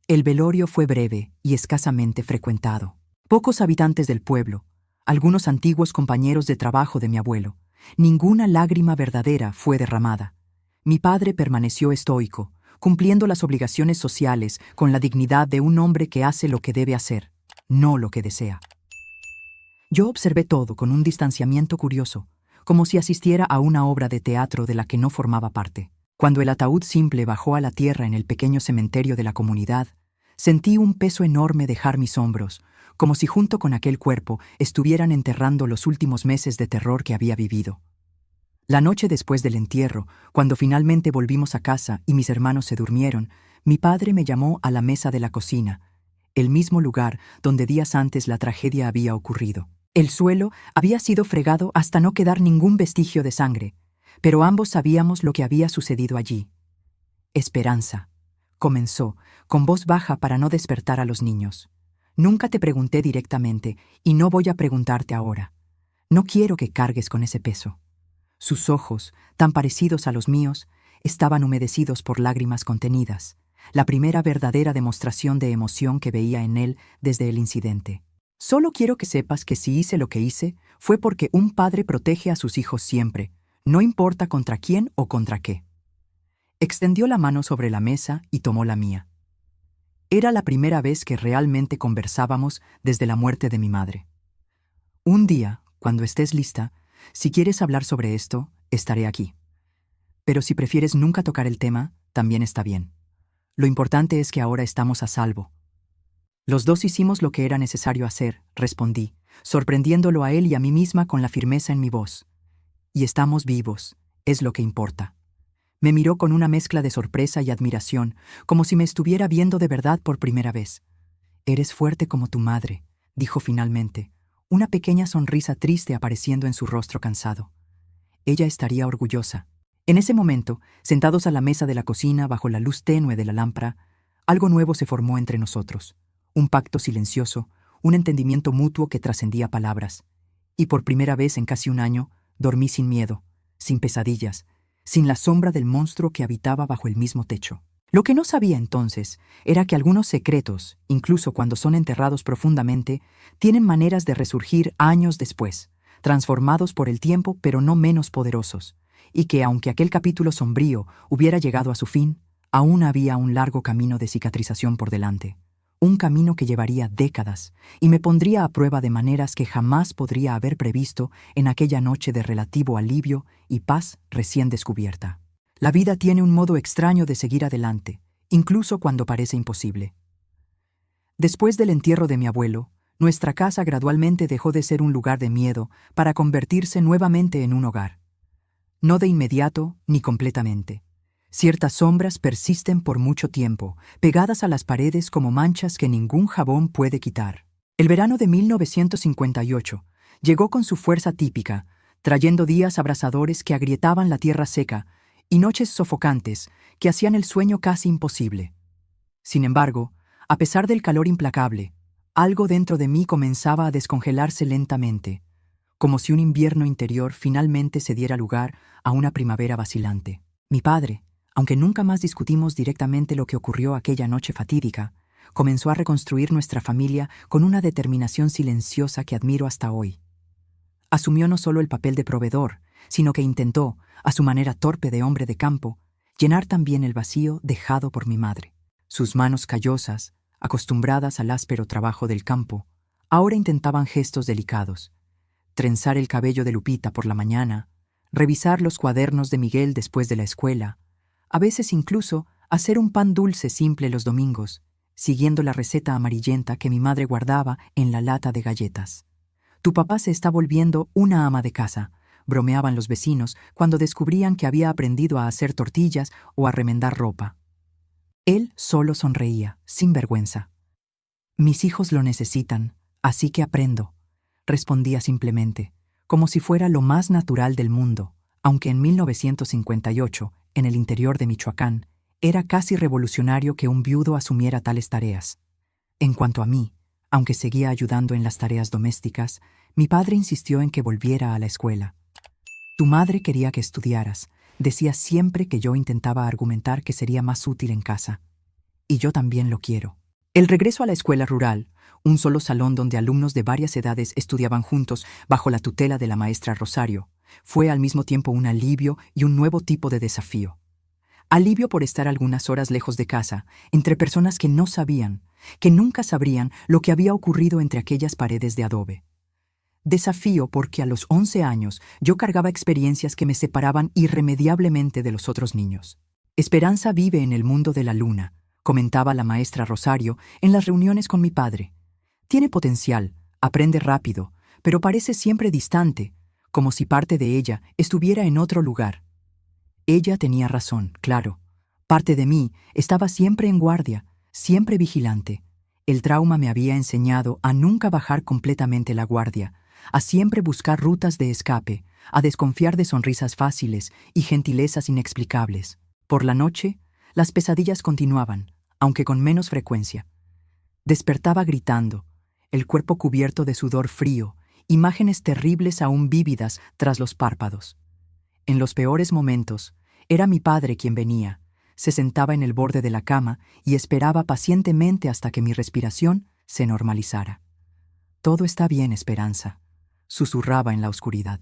El velorio fue breve y escasamente frecuentado. Pocos habitantes del pueblo, algunos antiguos compañeros de trabajo de mi abuelo. Ninguna lágrima verdadera fue derramada. Mi padre permaneció estoico, cumpliendo las obligaciones sociales con la dignidad de un hombre que hace lo que debe hacer, no lo que desea. Yo observé todo con un distanciamiento curioso, como si asistiera a una obra de teatro de la que no formaba parte. Cuando el ataúd simple bajó a la tierra en el pequeño cementerio de la comunidad, sentí un peso enorme dejar mis hombros, como si junto con aquel cuerpo estuvieran enterrando los últimos meses de terror que había vivido. La noche después del entierro, cuando finalmente volvimos a casa y mis hermanos se durmieron, mi padre me llamó a la mesa de la cocina, el mismo lugar donde días antes la tragedia había ocurrido. El suelo había sido fregado hasta no quedar ningún vestigio de sangre, pero ambos sabíamos lo que había sucedido allí. Esperanza, comenzó, con voz baja para no despertar a los niños. Nunca te pregunté directamente, y no voy a preguntarte ahora. No quiero que cargues con ese peso. Sus ojos, tan parecidos a los míos, estaban humedecidos por lágrimas contenidas, la primera verdadera demostración de emoción que veía en él desde el incidente. Solo quiero que sepas que si hice lo que hice, fue porque un padre protege a sus hijos siempre, no importa contra quién o contra qué. Extendió la mano sobre la mesa y tomó la mía. Era la primera vez que realmente conversábamos desde la muerte de mi madre. Un día, cuando estés lista, si quieres hablar sobre esto, estaré aquí. Pero si prefieres nunca tocar el tema, también está bien. Lo importante es que ahora estamos a salvo. Los dos hicimos lo que era necesario hacer, respondí, sorprendiéndolo a él y a mí misma con la firmeza en mi voz. Y estamos vivos, es lo que importa. Me miró con una mezcla de sorpresa y admiración, como si me estuviera viendo de verdad por primera vez. Eres fuerte como tu madre, dijo finalmente, una pequeña sonrisa triste apareciendo en su rostro cansado. Ella estaría orgullosa. En ese momento, sentados a la mesa de la cocina bajo la luz tenue de la lámpara, algo nuevo se formó entre nosotros. Un pacto silencioso, un entendimiento mutuo que trascendía palabras. Y por primera vez en casi un año, dormí sin miedo, sin pesadillas, sin la sombra del monstruo que habitaba bajo el mismo techo. Lo que no sabía entonces era que algunos secretos, incluso cuando son enterrados profundamente, tienen maneras de resurgir años después, transformados por el tiempo pero no menos poderosos, y que aunque aquel capítulo sombrío hubiera llegado a su fin, aún había un largo camino de cicatrización por delante. Un camino que llevaría décadas y me pondría a prueba de maneras que jamás podría haber previsto en aquella noche de relativo alivio y paz recién descubierta. La vida tiene un modo extraño de seguir adelante, incluso cuando parece imposible. Después del entierro de mi abuelo, nuestra casa gradualmente dejó de ser un lugar de miedo para convertirse nuevamente en un hogar. No de inmediato ni completamente. Ciertas sombras persisten por mucho tiempo, pegadas a las paredes como manchas que ningún jabón puede quitar. El verano de 1958 llegó con su fuerza típica, trayendo días abrasadores que agrietaban la tierra seca y noches sofocantes que hacían el sueño casi imposible. Sin embargo, a pesar del calor implacable, algo dentro de mí comenzaba a descongelarse lentamente, como si un invierno interior finalmente se diera lugar a una primavera vacilante. Mi padre, Aunque nunca más discutimos directamente lo que ocurrió aquella noche fatídica, comenzó a reconstruir nuestra familia con una determinación silenciosa que admiro hasta hoy. Asumió no solo el papel de proveedor, sino que intentó, a su manera torpe de hombre de campo, llenar también el vacío dejado por mi madre. Sus manos callosas, acostumbradas al áspero trabajo del campo, ahora intentaban gestos delicados: trenzar el cabello de Lupita por la mañana, revisar los cuadernos de Miguel después de la escuela, a veces incluso hacer un pan dulce simple los domingos, siguiendo la receta amarillenta que mi madre guardaba en la lata de galletas. «Tu papá se está volviendo una ama de casa», bromeaban los vecinos cuando descubrían que había aprendido a hacer tortillas o a remendar ropa. Él solo sonreía, sin vergüenza. «Mis hijos lo necesitan, así que aprendo», respondía simplemente, como si fuera lo más natural del mundo, aunque en 1958, en el interior de Michoacán, era casi revolucionario que un viudo asumiera tales tareas. En cuanto a mí, aunque seguía ayudando en las tareas domésticas, mi padre insistió en que volviera a la escuela. «Tu madre quería que estudiaras», decía siempre que yo intentaba argumentar que sería más útil en casa. «Y yo también lo quiero». El regreso a la escuela rural, un solo salón donde alumnos de varias edades estudiaban juntos bajo la tutela de la maestra Rosario, fue al mismo tiempo un alivio y un nuevo tipo de desafío. Alivio por estar algunas horas lejos de casa, entre personas que no sabían, que nunca sabrían lo que había ocurrido entre aquellas paredes de adobe. Desafío porque a los 11 años yo cargaba experiencias que me separaban irremediablemente de los otros niños. «Esperanza vive en el mundo de la luna», comentaba la maestra Rosario en las reuniones con mi padre. «Tiene potencial, aprende rápido, pero parece siempre distante, como si parte de ella estuviera en otro lugar». Ella tenía razón, claro. Parte de mí estaba siempre en guardia, siempre vigilante. El trauma me había enseñado a nunca bajar completamente la guardia, a siempre buscar rutas de escape, a desconfiar de sonrisas fáciles y gentilezas inexplicables. Por la noche, las pesadillas continuaban, aunque con menos frecuencia. Despertaba gritando, el cuerpo cubierto de sudor frío, imágenes terribles aún vívidas tras los párpados. En los peores momentos, era mi padre quien venía, se sentaba en el borde de la cama y esperaba pacientemente hasta que mi respiración se normalizara. «Todo está bien, Esperanza», susurraba en la oscuridad.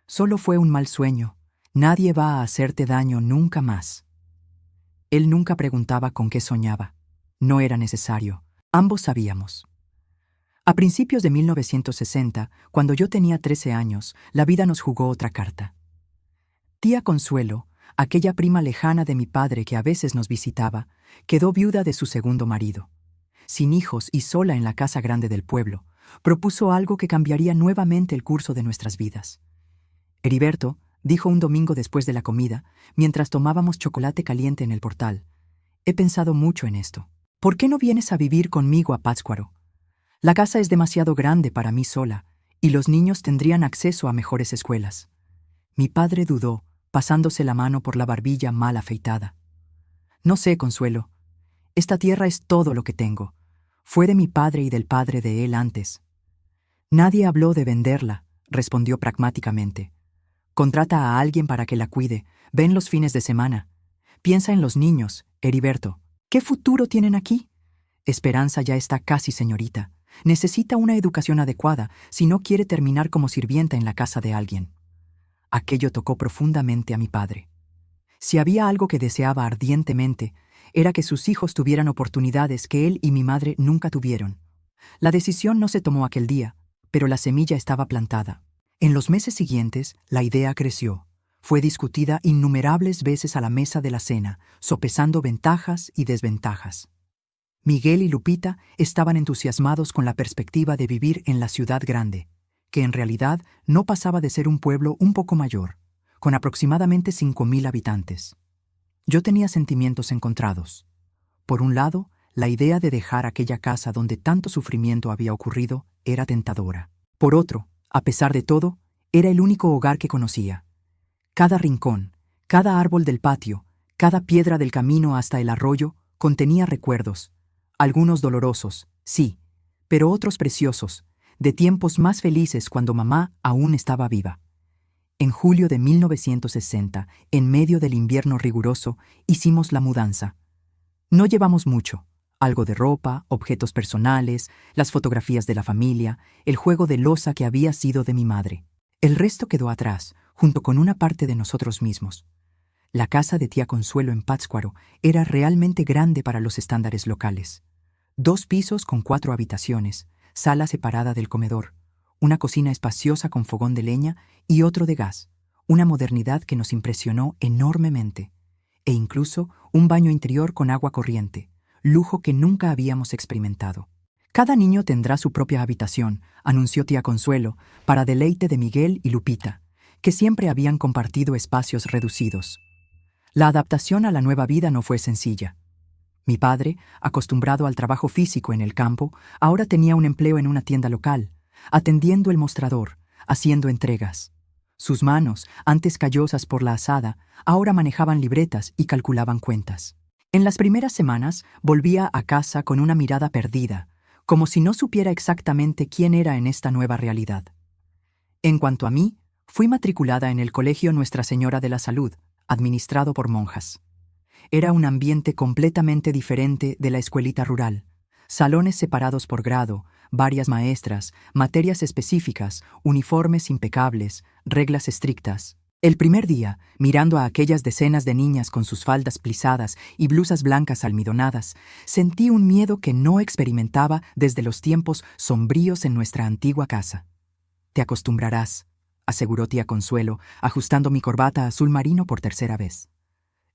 «Solo fue un mal sueño. Nadie va a hacerte daño nunca más». Él nunca preguntaba con qué soñaba. No era necesario. Ambos sabíamos. A principios de 1960, cuando yo tenía 13 años, la vida nos jugó otra carta. Tía Consuelo, aquella prima lejana de mi padre que a veces nos visitaba, quedó viuda de su segundo marido. Sin hijos y sola en la casa grande del pueblo, propuso algo que cambiaría nuevamente el curso de nuestras vidas. «Heriberto», dijo un domingo después de la comida, mientras tomábamos chocolate caliente en el portal, «he pensado mucho en esto. ¿Por qué no vienes a vivir conmigo a Pátzcuaro? La casa es demasiado grande para mí sola, y los niños tendrían acceso a mejores escuelas». Mi padre dudó, pasándose la mano por la barbilla mal afeitada. «No sé, Consuelo. Esta tierra es todo lo que tengo. Fue de mi padre y del padre de él antes». «Nadie habló de venderla», respondió pragmáticamente. «Contrata a alguien para que la cuide. Ven los fines de semana. Piensa en los niños, Heriberto. ¿Qué futuro tienen aquí? Esperanza ya está casi señorita. Necesita una educación adecuada si no quiere terminar como sirvienta en la casa de alguien». Aquello tocó profundamente a mi padre. Si había algo que deseaba ardientemente, era que sus hijos tuvieran oportunidades que él y mi madre nunca tuvieron. La decisión no se tomó aquel día, pero la semilla estaba plantada. En los meses siguientes, la idea creció. Fue discutida innumerables veces a la mesa de la cena, sopesando ventajas y desventajas. Miguel y Lupita estaban entusiasmados con la perspectiva de vivir en la ciudad grande, que en realidad no pasaba de ser un pueblo un poco mayor, con aproximadamente 5,000 habitantes. Yo tenía sentimientos encontrados. Por un lado, la idea de dejar aquella casa donde tanto sufrimiento había ocurrido era tentadora. Por otro, a pesar de todo, era el único hogar que conocía. Cada rincón, cada árbol del patio, cada piedra del camino hasta el arroyo contenía recuerdos, algunos dolorosos, sí, pero otros preciosos, de tiempos más felices cuando mamá aún estaba viva. En julio de 1960, en medio del invierno riguroso, hicimos la mudanza. No llevamos mucho. Algo de ropa, objetos personales, las fotografías de la familia, el juego de loza que había sido de mi madre. El resto quedó atrás, junto con una parte de nosotros mismos. La casa de tía Consuelo en Pátzcuaro era realmente grande para los estándares locales. 2 pisos con 4 habitaciones, sala separada del comedor, una cocina espaciosa con fogón de leña y otro de gas, una modernidad que nos impresionó enormemente, e incluso un baño interior con agua corriente, lujo que nunca habíamos experimentado. Cada niño tendrá su propia habitación, anunció tía Consuelo, para deleite de Miguel y Lupita, que siempre habían compartido espacios reducidos. La adaptación a la nueva vida no fue sencilla. Mi padre, acostumbrado al trabajo físico en el campo, ahora tenía un empleo en una tienda local, atendiendo el mostrador, haciendo entregas. Sus manos, antes callosas por la asada, ahora manejaban libretas y calculaban cuentas. En las primeras semanas volvía a casa con una mirada perdida, como si no supiera exactamente quién era en esta nueva realidad. En cuanto a mí, fui matriculada en el Colegio Nuestra Señora de la Salud, administrado por monjas. Era un ambiente completamente diferente de la escuelita rural. Salones separados por grado, varias maestras, materias específicas, uniformes impecables, reglas estrictas. El primer día, mirando a aquellas decenas de niñas con sus faldas plisadas y blusas blancas almidonadas, sentí un miedo que no experimentaba desde los tiempos sombríos en nuestra antigua casa. «Te acostumbrarás», aseguró tía Consuelo, ajustando mi corbata azul marino por tercera vez.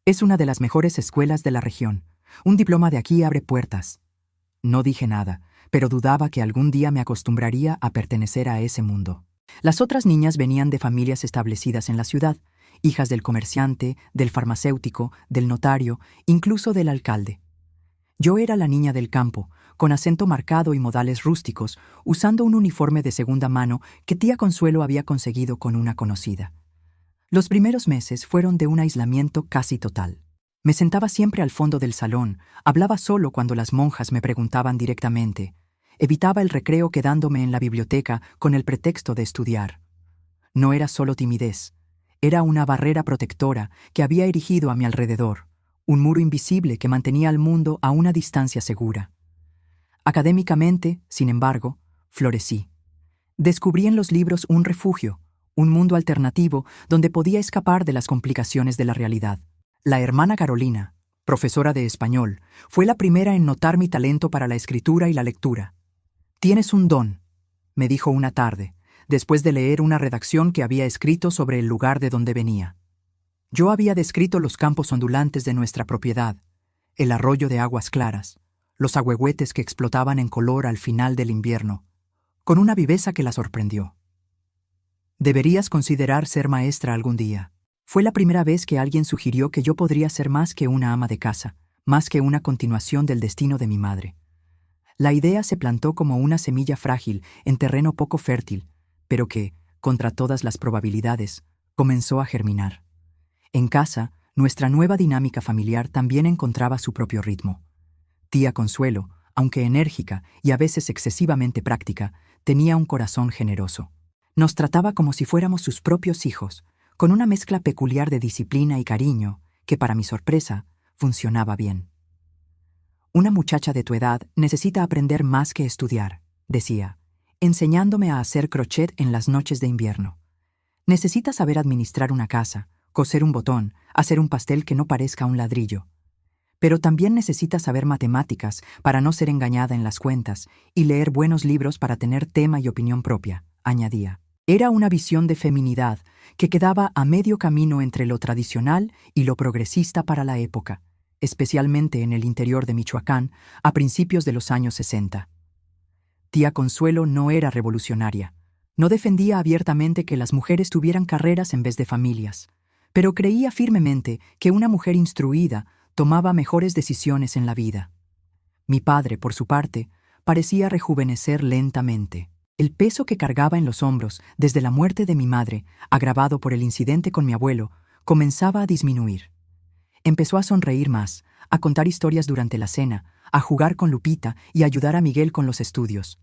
«Es una de las mejores escuelas de la región. Un diploma de aquí abre puertas». No dije nada, pero dudaba que algún día me acostumbraría a pertenecer a ese mundo. Las otras niñas venían de familias establecidas en la ciudad, hijas del comerciante, del farmacéutico, del notario, incluso del alcalde. Yo era la niña del campo, con acento marcado y modales rústicos, usando un uniforme de segunda mano que tía Consuelo había conseguido con una conocida. Los primeros meses fueron de un aislamiento casi total. Me sentaba siempre al fondo del salón, hablaba solo cuando las monjas me preguntaban directamente. Evitaba el recreo quedándome en la biblioteca con el pretexto de estudiar. No era solo timidez, era una barrera protectora que había erigido a mi alrededor, un muro invisible que mantenía al mundo a una distancia segura. Académicamente, sin embargo, florecí. Descubrí en los libros un refugio, un mundo alternativo donde podía escapar de las complicaciones de la realidad. La hermana Carolina, profesora de español, fue la primera en notar mi talento para la escritura y la lectura. «Tienes un don», me dijo una tarde, después de leer una redacción que había escrito sobre el lugar de donde venía. Yo había descrito los campos ondulantes de nuestra propiedad, el arroyo de aguas claras, los ahuehuetes que explotaban en color al final del invierno, con una viveza que la sorprendió. «Deberías considerar ser maestra algún día». Fue la primera vez que alguien sugirió que yo podría ser más que una ama de casa, más que una continuación del destino de mi madre. La idea se plantó como una semilla frágil en terreno poco fértil, pero que, contra todas las probabilidades, comenzó a germinar. En casa, nuestra nueva dinámica familiar también encontraba su propio ritmo. Tía Consuelo, aunque enérgica y a veces excesivamente práctica, tenía un corazón generoso. Nos trataba como si fuéramos sus propios hijos, con una mezcla peculiar de disciplina y cariño que, para mi sorpresa, funcionaba bien. «Una muchacha de tu edad necesita aprender más que estudiar», decía, enseñándome a hacer crochet en las noches de invierno. «Necesita saber administrar una casa, coser un botón, hacer un pastel que no parezca un ladrillo. Pero también necesita saber matemáticas para no ser engañada en las cuentas y leer buenos libros para tener tema y opinión propia», añadía. Era una visión de feminidad que quedaba a medio camino entre lo tradicional y lo progresista para la época, especialmente en el interior de Michoacán a principios de los años 60. Tía Consuelo no era revolucionaria, no defendía abiertamente que las mujeres tuvieran carreras en vez de familias, pero creía firmemente que una mujer instruida tomaba mejores decisiones en la vida. Mi padre, por su parte, parecía rejuvenecer lentamente. El peso que cargaba en los hombros desde la muerte de mi madre, agravado por el incidente con mi abuelo, comenzaba a disminuir. Empezó a sonreír más, a contar historias durante la cena, a jugar con Lupita y a ayudar a Miguel con los estudios.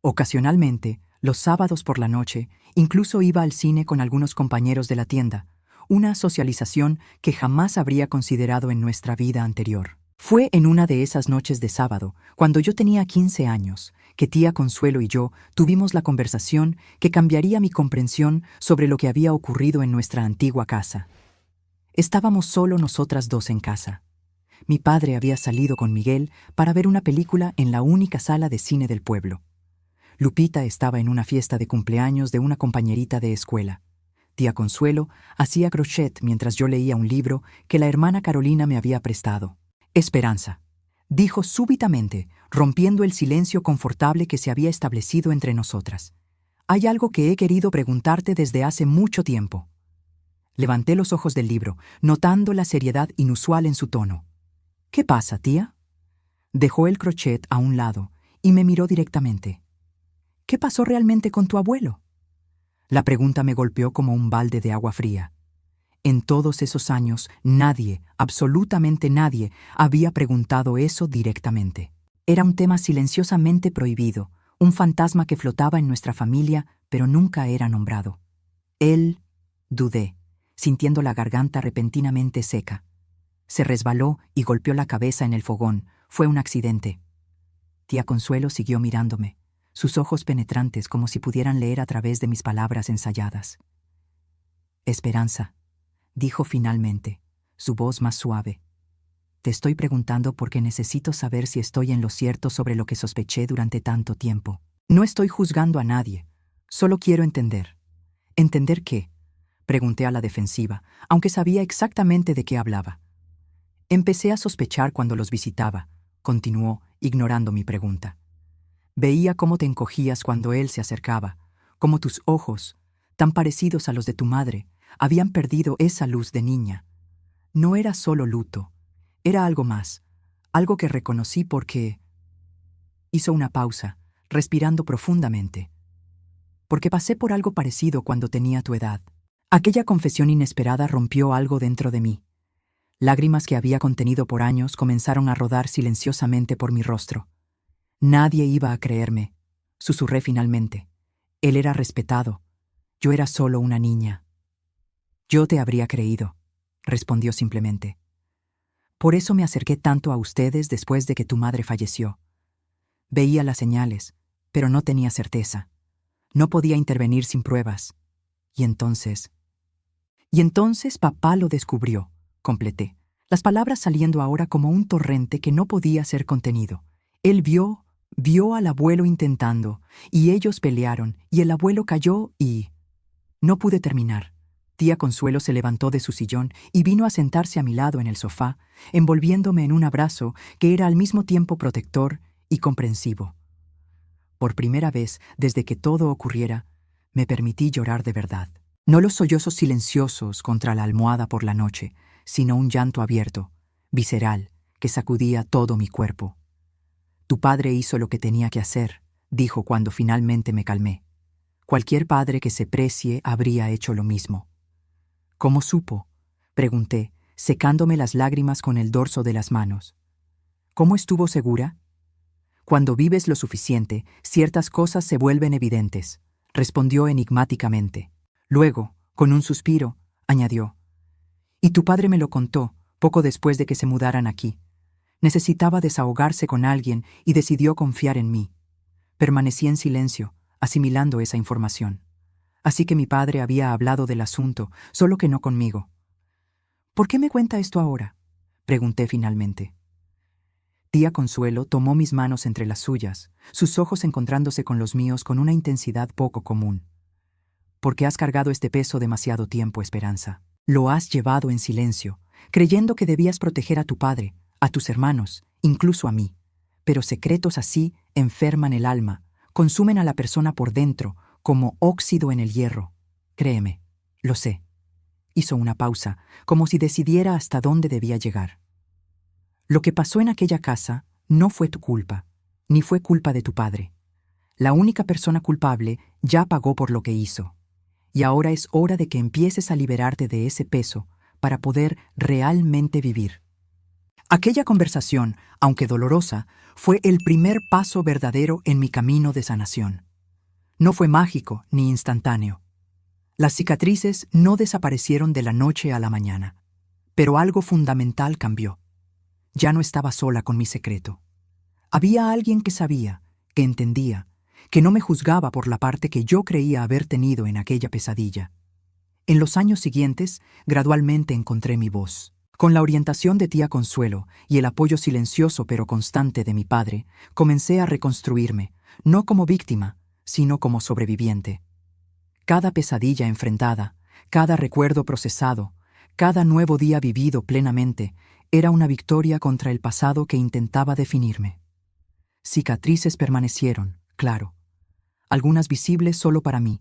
Ocasionalmente, Los sábados por la noche, incluso iba al cine con algunos compañeros de la tienda, una socialización que jamás habría considerado en nuestra vida anterior. Fue en una de esas noches de sábado, cuando yo tenía 15 años, que tía Consuelo y yo tuvimos la conversación que cambiaría mi comprensión sobre lo que había ocurrido en nuestra antigua casa. Estábamos solo nosotras dos en casa. Mi padre había salido con Miguel para ver una película en la única sala de cine del pueblo. Lupita estaba en una fiesta de cumpleaños de una compañerita de escuela. Tía Consuelo hacía crochet mientras yo leía un libro que la hermana Carolina me había prestado. Esperanza, dijo súbitamente, rompiendo el silencio confortable que se había establecido entre nosotras. Hay algo que he querido preguntarte desde hace mucho tiempo. Levanté los ojos del libro, notando la seriedad inusual en su tono. ¿Qué pasa, tía? Dejó el crochet a un lado y me miró directamente. ¿Qué pasó realmente con tu abuelo? La pregunta me golpeó como un balde de agua fría. En todos esos años, nadie, absolutamente nadie, había preguntado eso directamente. Era un tema silenciosamente prohibido, un fantasma que flotaba en nuestra familia, pero nunca era nombrado. Él, dudé, sintiendo la garganta repentinamente seca. Se resbaló y golpeó la cabeza en el fogón. Fue un accidente. Tía Consuelo siguió mirándome, sus ojos penetrantes como si pudieran leer a través de mis palabras ensayadas. Esperanza, dijo finalmente, su voz más suave. Te estoy preguntando porque necesito saber si estoy en lo cierto sobre lo que sospeché durante tanto tiempo. No estoy juzgando a nadie, solo quiero entender. ¿Entender qué? Pregunté a la defensiva, aunque sabía exactamente de qué hablaba. Empecé a sospechar cuando los visitaba, continuó, ignorando mi pregunta. Veía cómo te encogías cuando él se acercaba, cómo tus ojos, tan parecidos a los de tu madre, habían perdido esa luz de niña. No era solo luto, era algo más, algo que reconocí porque... Hizo una pausa, respirando profundamente. Porque pasé por algo parecido cuando tenía tu edad. Aquella confesión inesperada rompió algo dentro de mí. Lágrimas que había contenido por años comenzaron a rodar silenciosamente por mi rostro. Nadie iba a creerme, susurré finalmente. Él era respetado. Yo era solo una niña. Yo te habría creído, respondió simplemente. Por eso me acerqué tanto a ustedes después de que tu madre falleció. Veía las señales, pero no tenía certeza. No podía intervenir sin pruebas. Y entonces papá lo descubrió, completé, las palabras saliendo ahora como un torrente que no podía ser contenido. Él vio al abuelo intentando, y ellos pelearon, y el abuelo cayó y... No pude terminar. Tía Consuelo se levantó de su sillón y vino a sentarse a mi lado en el sofá, envolviéndome en un abrazo que era al mismo tiempo protector y comprensivo. Por primera vez, desde que todo ocurriera, me permití llorar de verdad. No los sollozos silenciosos contra la almohada por la noche, sino un llanto abierto, visceral, que sacudía todo mi cuerpo. Tu padre hizo lo que tenía que hacer, dijo cuando finalmente me calmé. Cualquier padre que se precie habría hecho lo mismo. ¿Cómo supo? Pregunté, secándome las lágrimas con el dorso de las manos. ¿Cómo estuvo segura? Cuando vives lo suficiente, ciertas cosas se vuelven evidentes, respondió enigmáticamente. Luego, con un suspiro, añadió. Y tu padre me lo contó, poco después de que se mudaran aquí. Necesitaba desahogarse con alguien y decidió confiar en mí. Permanecí en silencio, asimilando esa información. Así que mi padre había hablado del asunto, solo que no conmigo. ¿Por qué me cuenta esto ahora? Pregunté finalmente. Tía Consuelo tomó mis manos entre las suyas, sus ojos encontrándose con los míos con una intensidad poco común. Porque has cargado este peso demasiado tiempo, Esperanza. Lo has llevado en silencio, creyendo que debías proteger a tu padre, a tus hermanos, incluso a mí. Pero secretos así enferman el alma, consumen a la persona por dentro, como óxido en el hierro. Créeme, lo sé. Hizo una pausa, como si decidiera hasta dónde debía llegar. Lo que pasó en aquella casa no fue tu culpa, ni fue culpa de tu padre. La única persona culpable ya pagó por lo que hizo. Y ahora es hora de que empieces a liberarte de ese peso para poder realmente vivir. Aquella conversación, aunque dolorosa, fue el primer paso verdadero en mi camino de sanación. No fue mágico ni instantáneo. Las cicatrices no desaparecieron de la noche a la mañana, pero algo fundamental cambió. Ya no estaba sola con mi secreto. Había alguien que sabía, que entendía, que no me juzgaba por la parte que yo creía haber tenido en aquella pesadilla. En los años siguientes, gradualmente encontré mi voz. Con la orientación de tía Consuelo y el apoyo silencioso pero constante de mi padre, comencé a reconstruirme, no como víctima, sino como sobreviviente. Cada pesadilla enfrentada, cada recuerdo procesado, cada nuevo día vivido plenamente, era una victoria contra el pasado que intentaba definirme. Cicatrices permanecieron, claro, algunas visibles solo para mí,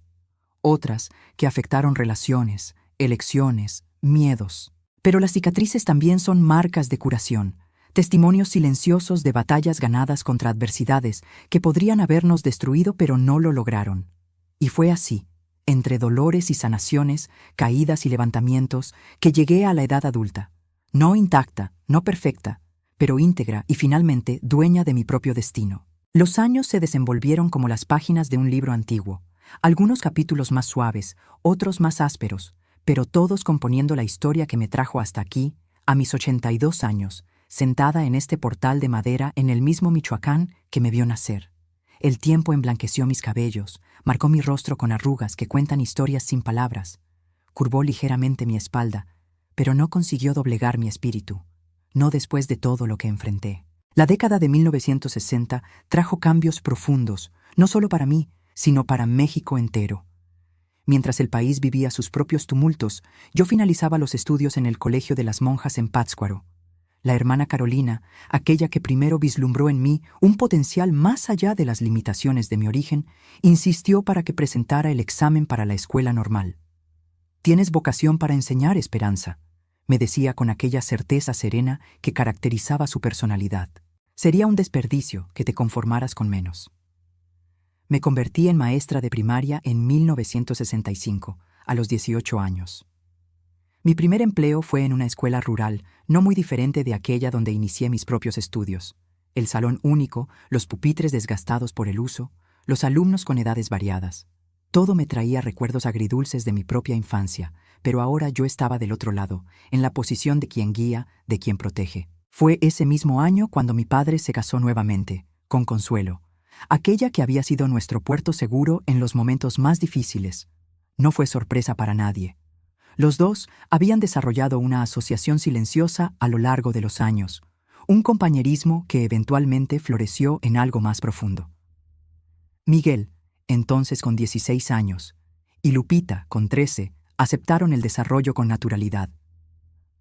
otras que afectaron relaciones, elecciones, miedos. Pero las cicatrices también son marcas de curación, testimonios silenciosos de batallas ganadas contra adversidades que podrían habernos destruido pero no lo lograron. Y fue así, entre dolores y sanaciones, caídas y levantamientos, que llegué a la edad adulta, no intacta, no perfecta, pero íntegra y finalmente dueña de mi propio destino. Los años se desenvolvieron como las páginas de un libro antiguo, algunos capítulos más suaves, otros más ásperos, pero todos componiendo la historia que me trajo hasta aquí, a mis 82 años, sentada en este portal de madera en el mismo Michoacán que me vio nacer. El tiempo emblanqueció mis cabellos, marcó mi rostro con arrugas que cuentan historias sin palabras, curvó ligeramente mi espalda, pero no consiguió doblegar mi espíritu, no después de todo lo que enfrenté. La década de 1960 trajo cambios profundos, no solo para mí, sino para México entero. Mientras el país vivía sus propios tumultos, yo finalizaba los estudios en el Colegio de las Monjas en Pátzcuaro. La hermana Carolina, aquella que primero vislumbró en mí un potencial más allá de las limitaciones de mi origen, insistió para que presentara el examen para la escuela normal. «Tienes vocación para enseñar, Esperanza», me decía con aquella certeza serena que caracterizaba su personalidad. «Sería un desperdicio que te conformaras con menos». Me convertí en maestra de primaria en 1965, a los 18 años. Mi primer empleo fue en una escuela rural, no muy diferente de aquella donde inicié mis propios estudios. El salón único, los pupitres desgastados por el uso, los alumnos con edades variadas. Todo me traía recuerdos agridulces de mi propia infancia, pero ahora yo estaba del otro lado, en la posición de quien guía, de quien protege. Fue ese mismo año cuando mi padre se casó nuevamente, con Consuelo, aquella que había sido nuestro puerto seguro en los momentos más difíciles. No fue sorpresa para nadie. Los dos habían desarrollado una asociación silenciosa a lo largo de los años, un compañerismo que eventualmente floreció en algo más profundo. Miguel, entonces con 16 años, y Lupita, con 13, aceptaron el desarrollo con naturalidad.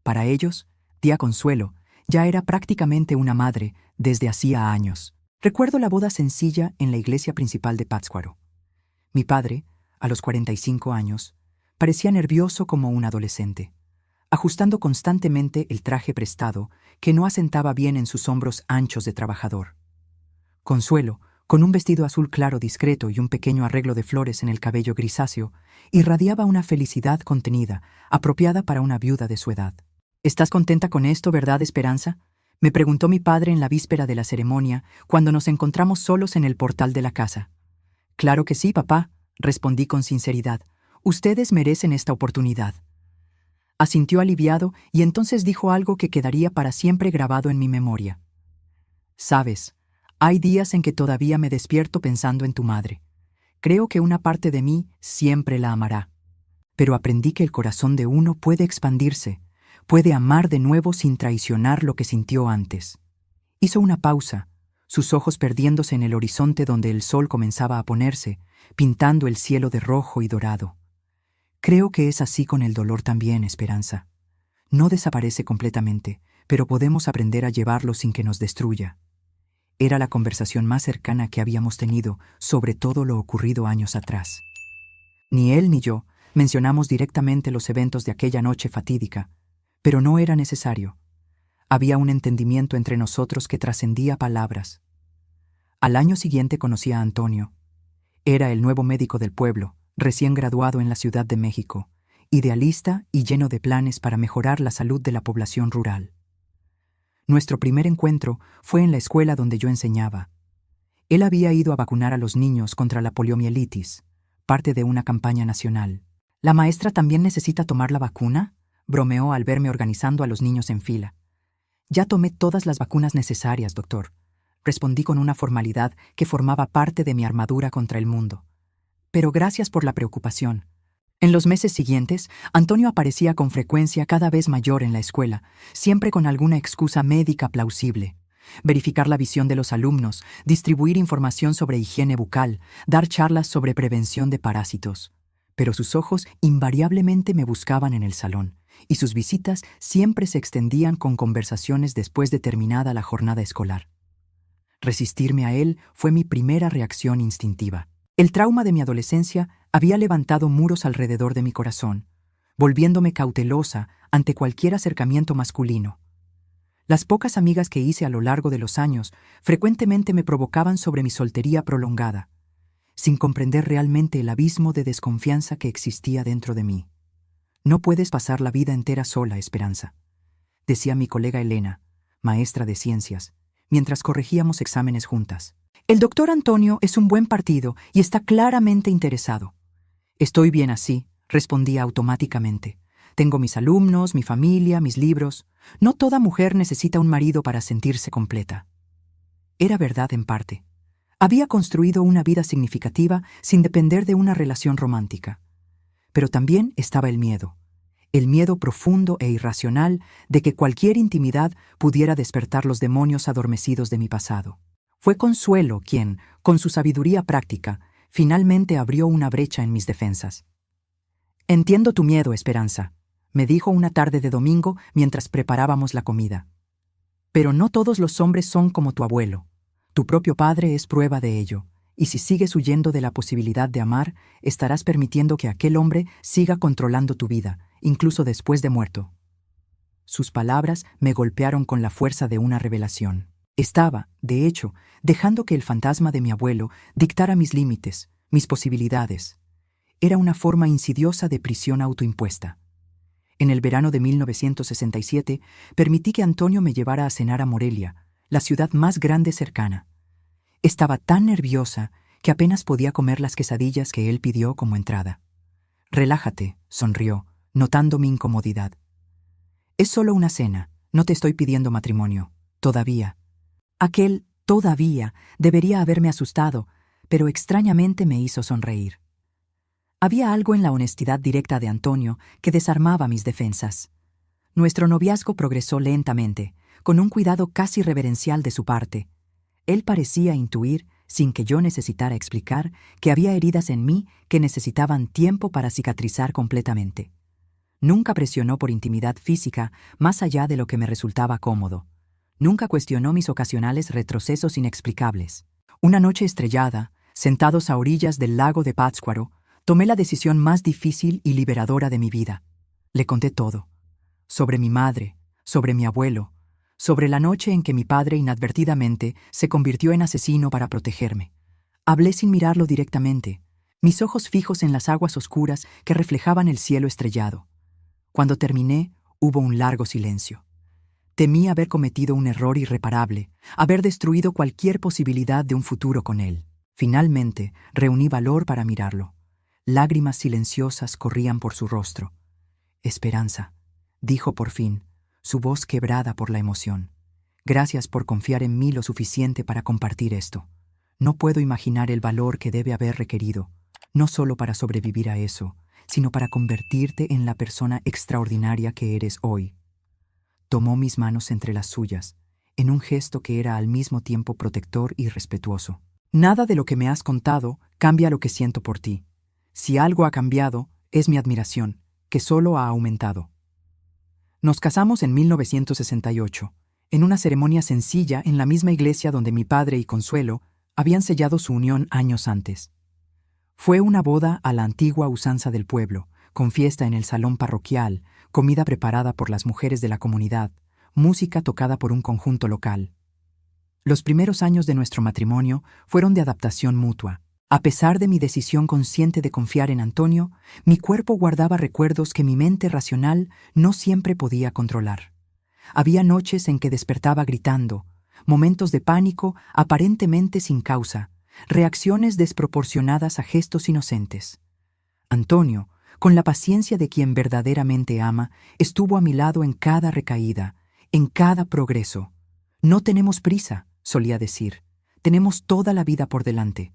Para ellos, tía Consuelo ya era prácticamente una madre desde hacía años. Recuerdo la boda sencilla en la iglesia principal de Pátzcuaro. Mi padre, a los 45 años, parecía nervioso como un adolescente, ajustando constantemente el traje prestado que no asentaba bien en sus hombros anchos de trabajador. Consuelo, con un vestido azul claro discreto y un pequeño arreglo de flores en el cabello grisáceo, irradiaba una felicidad contenida, apropiada para una viuda de su edad. «¿Estás contenta con esto, verdad, Esperanza?», me preguntó mi padre en la víspera de la ceremonia, cuando nos encontramos solos en el portal de la casa. «Claro que sí, papá», respondí con sinceridad. «Ustedes merecen esta oportunidad». Asintió aliviado y entonces dijo algo que quedaría para siempre grabado en mi memoria. «Sabes, hay días en que todavía me despierto pensando en tu madre. Creo que una parte de mí siempre la amará. Pero aprendí que el corazón de uno puede expandirse, puede amar de nuevo sin traicionar lo que sintió antes». Hizo una pausa, sus ojos perdiéndose en el horizonte donde el sol comenzaba a ponerse, pintando el cielo de rojo y dorado. «Creo que es así con el dolor también, Esperanza. No desaparece completamente, pero podemos aprender a llevarlo sin que nos destruya». Era la conversación más cercana que habíamos tenido sobre todo lo ocurrido años atrás. Ni él ni yo mencionamos directamente los eventos de aquella noche fatídica, pero no era necesario. Había un entendimiento entre nosotros que trascendía palabras. Al año siguiente conocí a Antonio. Era el nuevo médico del pueblo, recién graduado en la Ciudad de México, idealista y lleno de planes para mejorar la salud de la población rural. Nuestro primer encuentro fue en la escuela donde yo enseñaba. Él había ido a vacunar a los niños contra la poliomielitis, parte de una campaña nacional. ¿La maestra también necesita tomar la vacuna?, bromeó al verme organizando a los niños en fila. Ya tomé todas las vacunas necesarias, doctor, respondí con una formalidad que formaba parte de mi armadura contra el mundo. Pero gracias por la preocupación. En los meses siguientes, Antonio aparecía con frecuencia cada vez mayor en la escuela, siempre con alguna excusa médica plausible. Verificar la visión de los alumnos, distribuir información sobre higiene bucal, dar charlas sobre prevención de parásitos. Pero sus ojos invariablemente me buscaban en el salón, y sus visitas siempre se extendían con conversaciones después de terminada la jornada escolar. Resistirme a él fue mi primera reacción instintiva. El trauma de mi adolescencia había levantado muros alrededor de mi corazón, volviéndome cautelosa ante cualquier acercamiento masculino. Las pocas amigas que hice a lo largo de los años frecuentemente me provocaban sobre mi soltería prolongada, sin comprender realmente el abismo de desconfianza que existía dentro de mí. No puedes pasar la vida entera sola, Esperanza, decía mi colega Elena, maestra de ciencias, mientras corregíamos exámenes juntas. El doctor Antonio es un buen partido y está claramente interesado. Estoy bien así, respondía automáticamente. Tengo mis alumnos, mi familia, mis libros. No toda mujer necesita un marido para sentirse completa. Era verdad en parte. Había construido una vida significativa sin depender de una relación romántica. Pero también estaba el miedo profundo e irracional de que cualquier intimidad pudiera despertar los demonios adormecidos de mi pasado. Fue Consuelo quien, con su sabiduría práctica, finalmente abrió una brecha en mis defensas. «Entiendo tu miedo, Esperanza», me dijo una tarde de domingo mientras preparábamos la comida. «Pero no todos los hombres son como tu abuelo. Tu propio padre es prueba de ello, y si sigues huyendo de la posibilidad de amar, estarás permitiendo que aquel hombre siga controlando tu vida, incluso después de muerto». Sus palabras me golpearon con la fuerza de una revelación. Estaba, de hecho, dejando que el fantasma de mi abuelo dictara mis límites, mis posibilidades. Era una forma insidiosa de prisión autoimpuesta. En el verano de 1967, permití que Antonio me llevara a cenar a Morelia, la ciudad más grande cercana. Estaba tan nerviosa que apenas podía comer las quesadillas que él pidió como entrada. «Relájate», sonrió, notando mi incomodidad. «Es solo una cena, no te estoy pidiendo matrimonio, todavía». Aquel «todavía» debería haberme asustado, pero extrañamente me hizo sonreír. Había algo en la honestidad directa de Antonio que desarmaba mis defensas. Nuestro noviazgo progresó lentamente, con un cuidado casi reverencial de su parte. Él parecía intuir, sin que yo necesitara explicar, que había heridas en mí que necesitaban tiempo para cicatrizar completamente. Nunca presionó por intimidad física más allá de lo que me resultaba cómodo. Nunca cuestionó mis ocasionales retrocesos inexplicables. Una noche estrellada, sentados a orillas del lago de Pátzcuaro, tomé la decisión más difícil y liberadora de mi vida. Le conté todo. Sobre mi madre, sobre mi abuelo, sobre la noche en que mi padre inadvertidamente se convirtió en asesino para protegerme. Hablé sin mirarlo directamente, mis ojos fijos en las aguas oscuras que reflejaban el cielo estrellado. Cuando terminé, hubo un largo silencio. Temí haber cometido un error irreparable, haber destruido cualquier posibilidad de un futuro con él. Finalmente, reuní valor para mirarlo. Lágrimas silenciosas corrían por su rostro. «Esperanza», dijo por fin, su voz quebrada por la emoción. «Gracias por confiar en mí lo suficiente para compartir esto. No puedo imaginar el valor que debe haber requerido, no solo para sobrevivir a eso, sino para convertirte en la persona extraordinaria que eres hoy». Tomó mis manos entre las suyas, en un gesto que era al mismo tiempo protector y respetuoso. «Nada de lo que me has contado cambia lo que siento por ti. Si algo ha cambiado, es mi admiración, que solo ha aumentado». Nos casamos en 1968, en una ceremonia sencilla en la misma iglesia donde mi padre y Consuelo habían sellado su unión años antes. Fue una boda a la antigua usanza del pueblo, con fiesta en el salón parroquial, comida preparada por las mujeres de la comunidad, música tocada por un conjunto local. Los primeros años de nuestro matrimonio fueron de adaptación mutua. A pesar de mi decisión consciente de confiar en Antonio, mi cuerpo guardaba recuerdos que mi mente racional no siempre podía controlar. Había noches en que despertaba gritando, momentos de pánico aparentemente sin causa, reacciones desproporcionadas a gestos inocentes. Antonio, con la paciencia de quien verdaderamente ama, estuvo a mi lado en cada recaída, en cada progreso. No tenemos prisa, solía decir. Tenemos toda la vida por delante.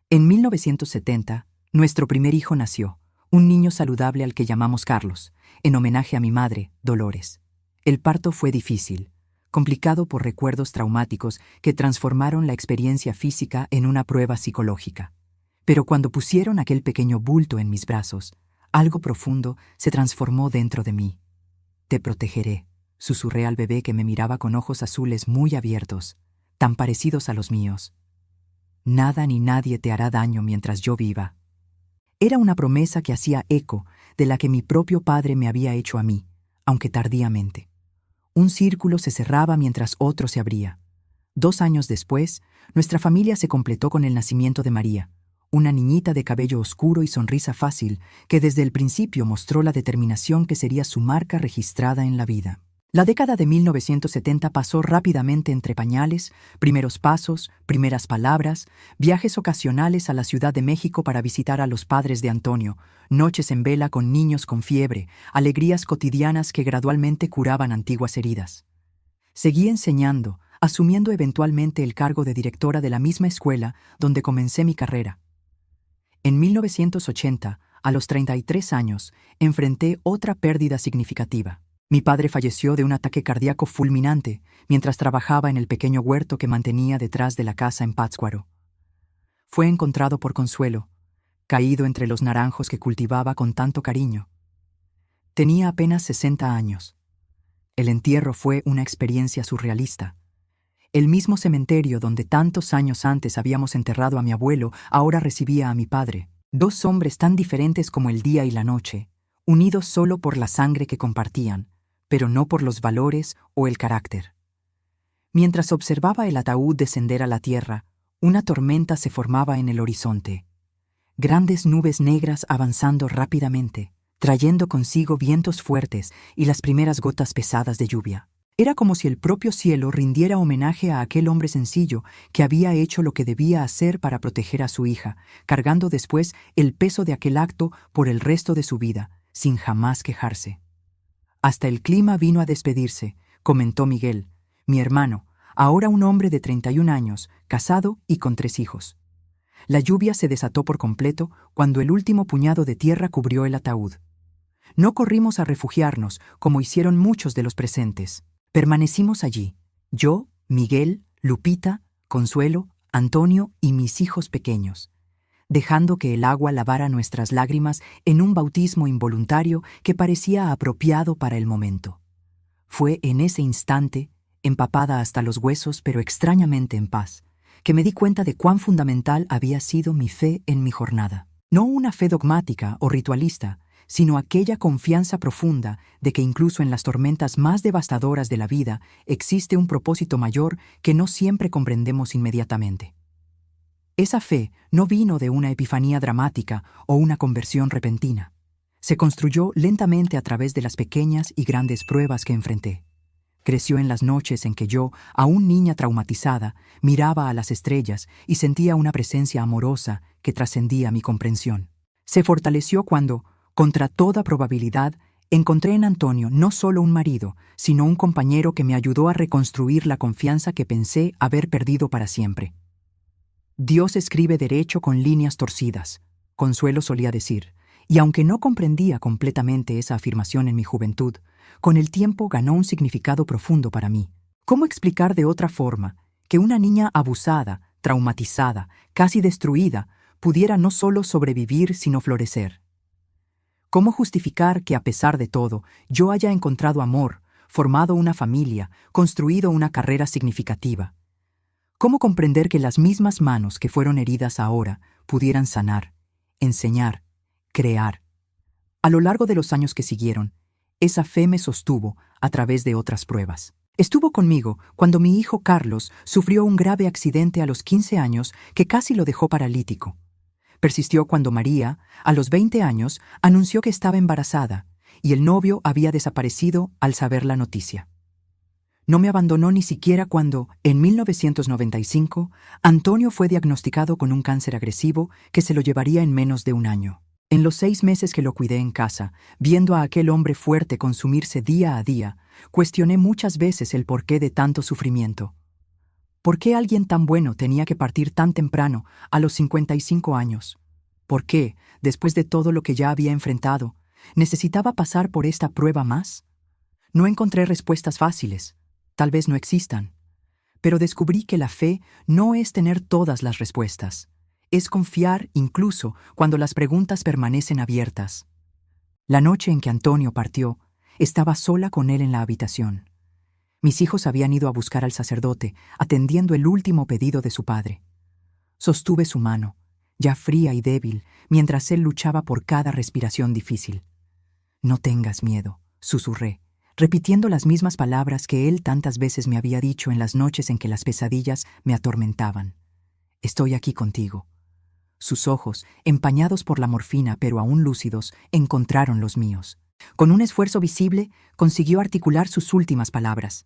En 1970, nuestro primer hijo nació, un niño saludable al que llamamos Carlos, en homenaje a mi madre, Dolores. El parto fue difícil, complicado por recuerdos traumáticos que transformaron la experiencia física en una prueba psicológica. Pero cuando pusieron aquel pequeño bulto en mis brazos, algo profundo se transformó dentro de mí. «Te protegeré», susurré al bebé que me miraba con ojos azules muy abiertos, tan parecidos a los míos. «Nada ni nadie te hará daño mientras yo viva». Era una promesa que hacía eco de la que mi propio padre me había hecho a mí, aunque tardíamente. Un círculo se cerraba mientras otro se abría. 2 años después, nuestra familia se completó con el nacimiento de María, una niñita de cabello oscuro y sonrisa fácil que desde el principio mostró la determinación que sería su marca registrada en la vida. La década de 1970 pasó rápidamente entre pañales, primeros pasos, primeras palabras, viajes ocasionales a la Ciudad de México para visitar a los padres de Antonio, noches en vela con niños con fiebre, alegrías cotidianas que gradualmente curaban antiguas heridas. Seguí enseñando, asumiendo eventualmente el cargo de directora de la misma escuela donde comencé mi carrera. En 1980, a los 33 años, enfrenté otra pérdida significativa. Mi padre falleció de un ataque cardíaco fulminante mientras trabajaba en el pequeño huerto que mantenía detrás de la casa en Pátzcuaro. Fue encontrado por Consuelo, caído entre los naranjos que cultivaba con tanto cariño. Tenía apenas 60 años. El entierro fue una experiencia surrealista. El mismo cementerio donde tantos años antes habíamos enterrado a mi abuelo ahora recibía a mi padre. 2 hombres tan diferentes como el día y la noche, unidos solo por la sangre que compartían, pero no por los valores o el carácter. Mientras observaba el ataúd descender a la tierra, una tormenta se formaba en el horizonte. Grandes nubes negras avanzando rápidamente, trayendo consigo vientos fuertes y las primeras gotas pesadas de lluvia. Era como si el propio cielo rindiera homenaje a aquel hombre sencillo que había hecho lo que debía hacer para proteger a su hija, cargando después el peso de aquel acto por el resto de su vida, sin jamás quejarse. Hasta el clima vino a despedirse, comentó Miguel, mi hermano, ahora un hombre de 31 años, casado y con 3 hijos. La lluvia se desató por completo cuando el último puñado de tierra cubrió el ataúd. No corrimos a refugiarnos, como hicieron muchos de los presentes. Permanecimos allí, yo, Miguel, Lupita, Consuelo, Antonio y mis hijos pequeños, dejando que el agua lavara nuestras lágrimas en un bautismo involuntario que parecía apropiado para el momento. Fue en ese instante, empapada hasta los huesos pero extrañamente en paz, que me di cuenta de cuán fundamental había sido mi fe en mi jornada. No una fe dogmática o ritualista, sino aquella confianza profunda de que incluso en las tormentas más devastadoras de la vida existe un propósito mayor que no siempre comprendemos inmediatamente. Esa fe no vino de una epifanía dramática o una conversión repentina. Se construyó lentamente a través de las pequeñas y grandes pruebas que enfrenté. Creció en las noches en que yo, aún niña traumatizada, miraba a las estrellas y sentía una presencia amorosa que trascendía mi comprensión. Se fortaleció cuando, contra toda probabilidad, encontré en Antonio no solo un marido, sino un compañero que me ayudó a reconstruir la confianza que pensé haber perdido para siempre. Dios escribe derecho con líneas torcidas, Consuelo solía decir, y aunque no comprendía completamente esa afirmación en mi juventud, con el tiempo ganó un significado profundo para mí. ¿Cómo explicar de otra forma que una niña abusada, traumatizada, casi destruida, pudiera no solo sobrevivir sino florecer? ¿Cómo justificar que a pesar de todo yo haya encontrado amor, formado una familia, construido una carrera significativa? ¿Cómo comprender que las mismas manos que fueron heridas ahora pudieran sanar, enseñar, crear? A lo largo de los años que siguieron, esa fe me sostuvo a través de otras pruebas. Estuvo conmigo cuando mi hijo Carlos sufrió un grave accidente a los 15 años que casi lo dejó paralítico. Persistió cuando María, a los 20 años, anunció que estaba embarazada y el novio había desaparecido al saber la noticia. No me abandonó ni siquiera cuando, en 1995, Antonio fue diagnosticado con un cáncer agresivo que se lo llevaría en menos de un año. En los 6 meses que lo cuidé en casa, viendo a aquel hombre fuerte consumirse día a día, cuestioné muchas veces el porqué de tanto sufrimiento. ¿Por qué alguien tan bueno tenía que partir tan temprano, a los 55 años? ¿Por qué, después de todo lo que ya había enfrentado, necesitaba pasar por esta prueba más? No encontré respuestas fáciles, tal vez no existan, pero descubrí que la fe no es tener todas las respuestas. Es confiar incluso cuando las preguntas permanecen abiertas. La noche en que Antonio partió, estaba sola con él en la habitación. Mis hijos habían ido a buscar al sacerdote, atendiendo el último pedido de su padre. Sostuve su mano, ya fría y débil, mientras él luchaba por cada respiración difícil. «No tengas miedo», susurré, repitiendo las mismas palabras que él tantas veces me había dicho en las noches en que las pesadillas me atormentaban. «Estoy aquí contigo». Sus ojos, empañados por la morfina pero aún lúcidos, encontraron los míos. Con un esfuerzo visible, consiguió articular sus últimas palabras.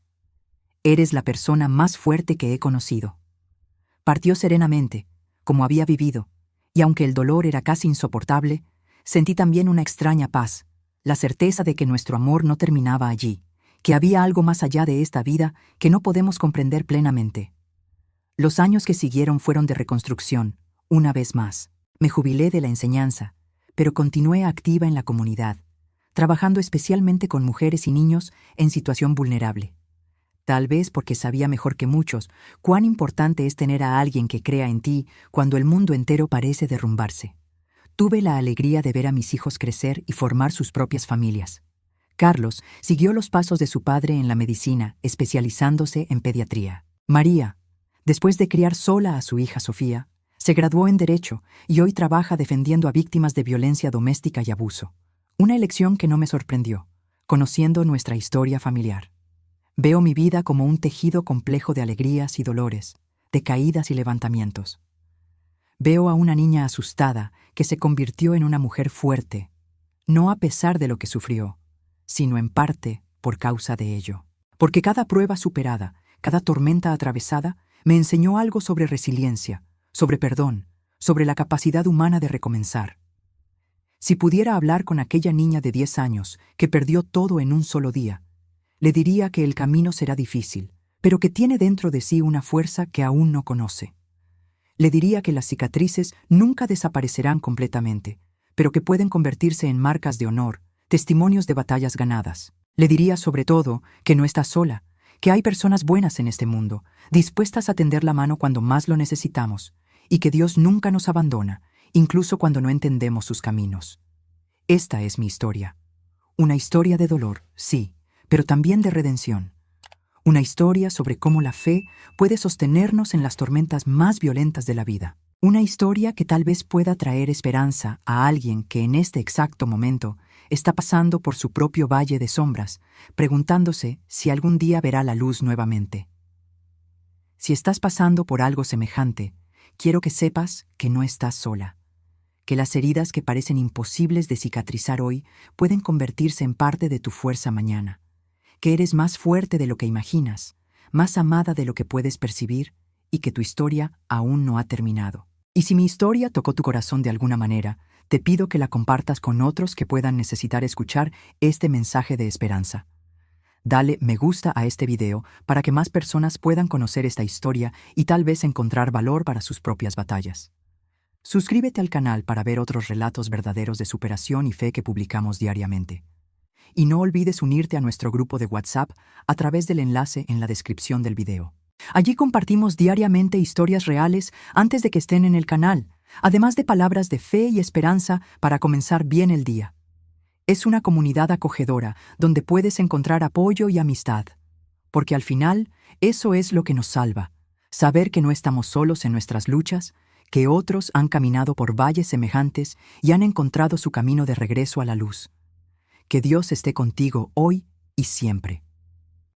«Eres la persona más fuerte que he conocido». Partió serenamente, como había vivido, y aunque el dolor era casi insoportable, sentí también una extraña paz, la certeza de que nuestro amor no terminaba allí, que había algo más allá de esta vida que no podemos comprender plenamente. Los años que siguieron fueron de reconstrucción. Una vez más, me jubilé de la enseñanza, pero continué activa en la comunidad, trabajando especialmente con mujeres y niños en situación vulnerable. Tal vez porque sabía mejor que muchos cuán importante es tener a alguien que crea en ti cuando el mundo entero parece derrumbarse. Tuve la alegría de ver a mis hijos crecer y formar sus propias familias. Carlos siguió los pasos de su padre en la medicina, especializándose en pediatría. María, después de criar sola a su hija Sofía, se graduó en Derecho y hoy trabaja defendiendo a víctimas de violencia doméstica y abuso. Una elección que no me sorprendió, conociendo nuestra historia familiar. Veo mi vida como un tejido complejo de alegrías y dolores, de caídas y levantamientos. Veo a una niña asustada que se convirtió en una mujer fuerte, no a pesar de lo que sufrió, sino en parte por causa de ello. Porque cada prueba superada, cada tormenta atravesada, me enseñó algo sobre resiliencia, sobre perdón, sobre la capacidad humana de recomenzar. Si pudiera hablar con aquella niña de 10 años que perdió todo en un solo día, le diría que el camino será difícil, pero que tiene dentro de sí una fuerza que aún no conoce. Le diría que las cicatrices nunca desaparecerán completamente, pero que pueden convertirse en marcas de honor, testimonios de batallas ganadas. Le diría sobre todo que no está sola, que hay personas buenas en este mundo, dispuestas a tender la mano cuando más lo necesitamos, y que Dios nunca nos abandona, incluso cuando no entendemos sus caminos. Esta es mi historia. Una historia de dolor, sí, pero también de redención. Una historia sobre cómo la fe puede sostenernos en las tormentas más violentas de la vida. Una historia que tal vez pueda traer esperanza a alguien que en este exacto momento está pasando por su propio valle de sombras, preguntándose si algún día verá la luz nuevamente. Si estás pasando por algo semejante, quiero que sepas que no estás sola, que las heridas que parecen imposibles de cicatrizar hoy pueden convertirse en parte de tu fuerza mañana, que eres más fuerte de lo que imaginas, más amada de lo que puedes percibir y que tu historia aún no ha terminado. Y si mi historia tocó tu corazón de alguna manera, te pido que la compartas con otros que puedan necesitar escuchar este mensaje de esperanza. Dale me gusta a este video para que más personas puedan conocer esta historia y tal vez encontrar valor para sus propias batallas. Suscríbete al canal para ver otros relatos verdaderos de superación y fe que publicamos diariamente. Y no olvides unirte a nuestro grupo de WhatsApp a través del enlace en la descripción del video. Allí compartimos diariamente historias reales antes de que estén en el canal, además de palabras de fe y esperanza para comenzar bien el día. Es una comunidad acogedora donde puedes encontrar apoyo y amistad, porque al final eso es lo que nos salva, saber que no estamos solos en nuestras luchas, que otros han caminado por valles semejantes y han encontrado su camino de regreso a la luz. Que Dios esté contigo hoy y siempre.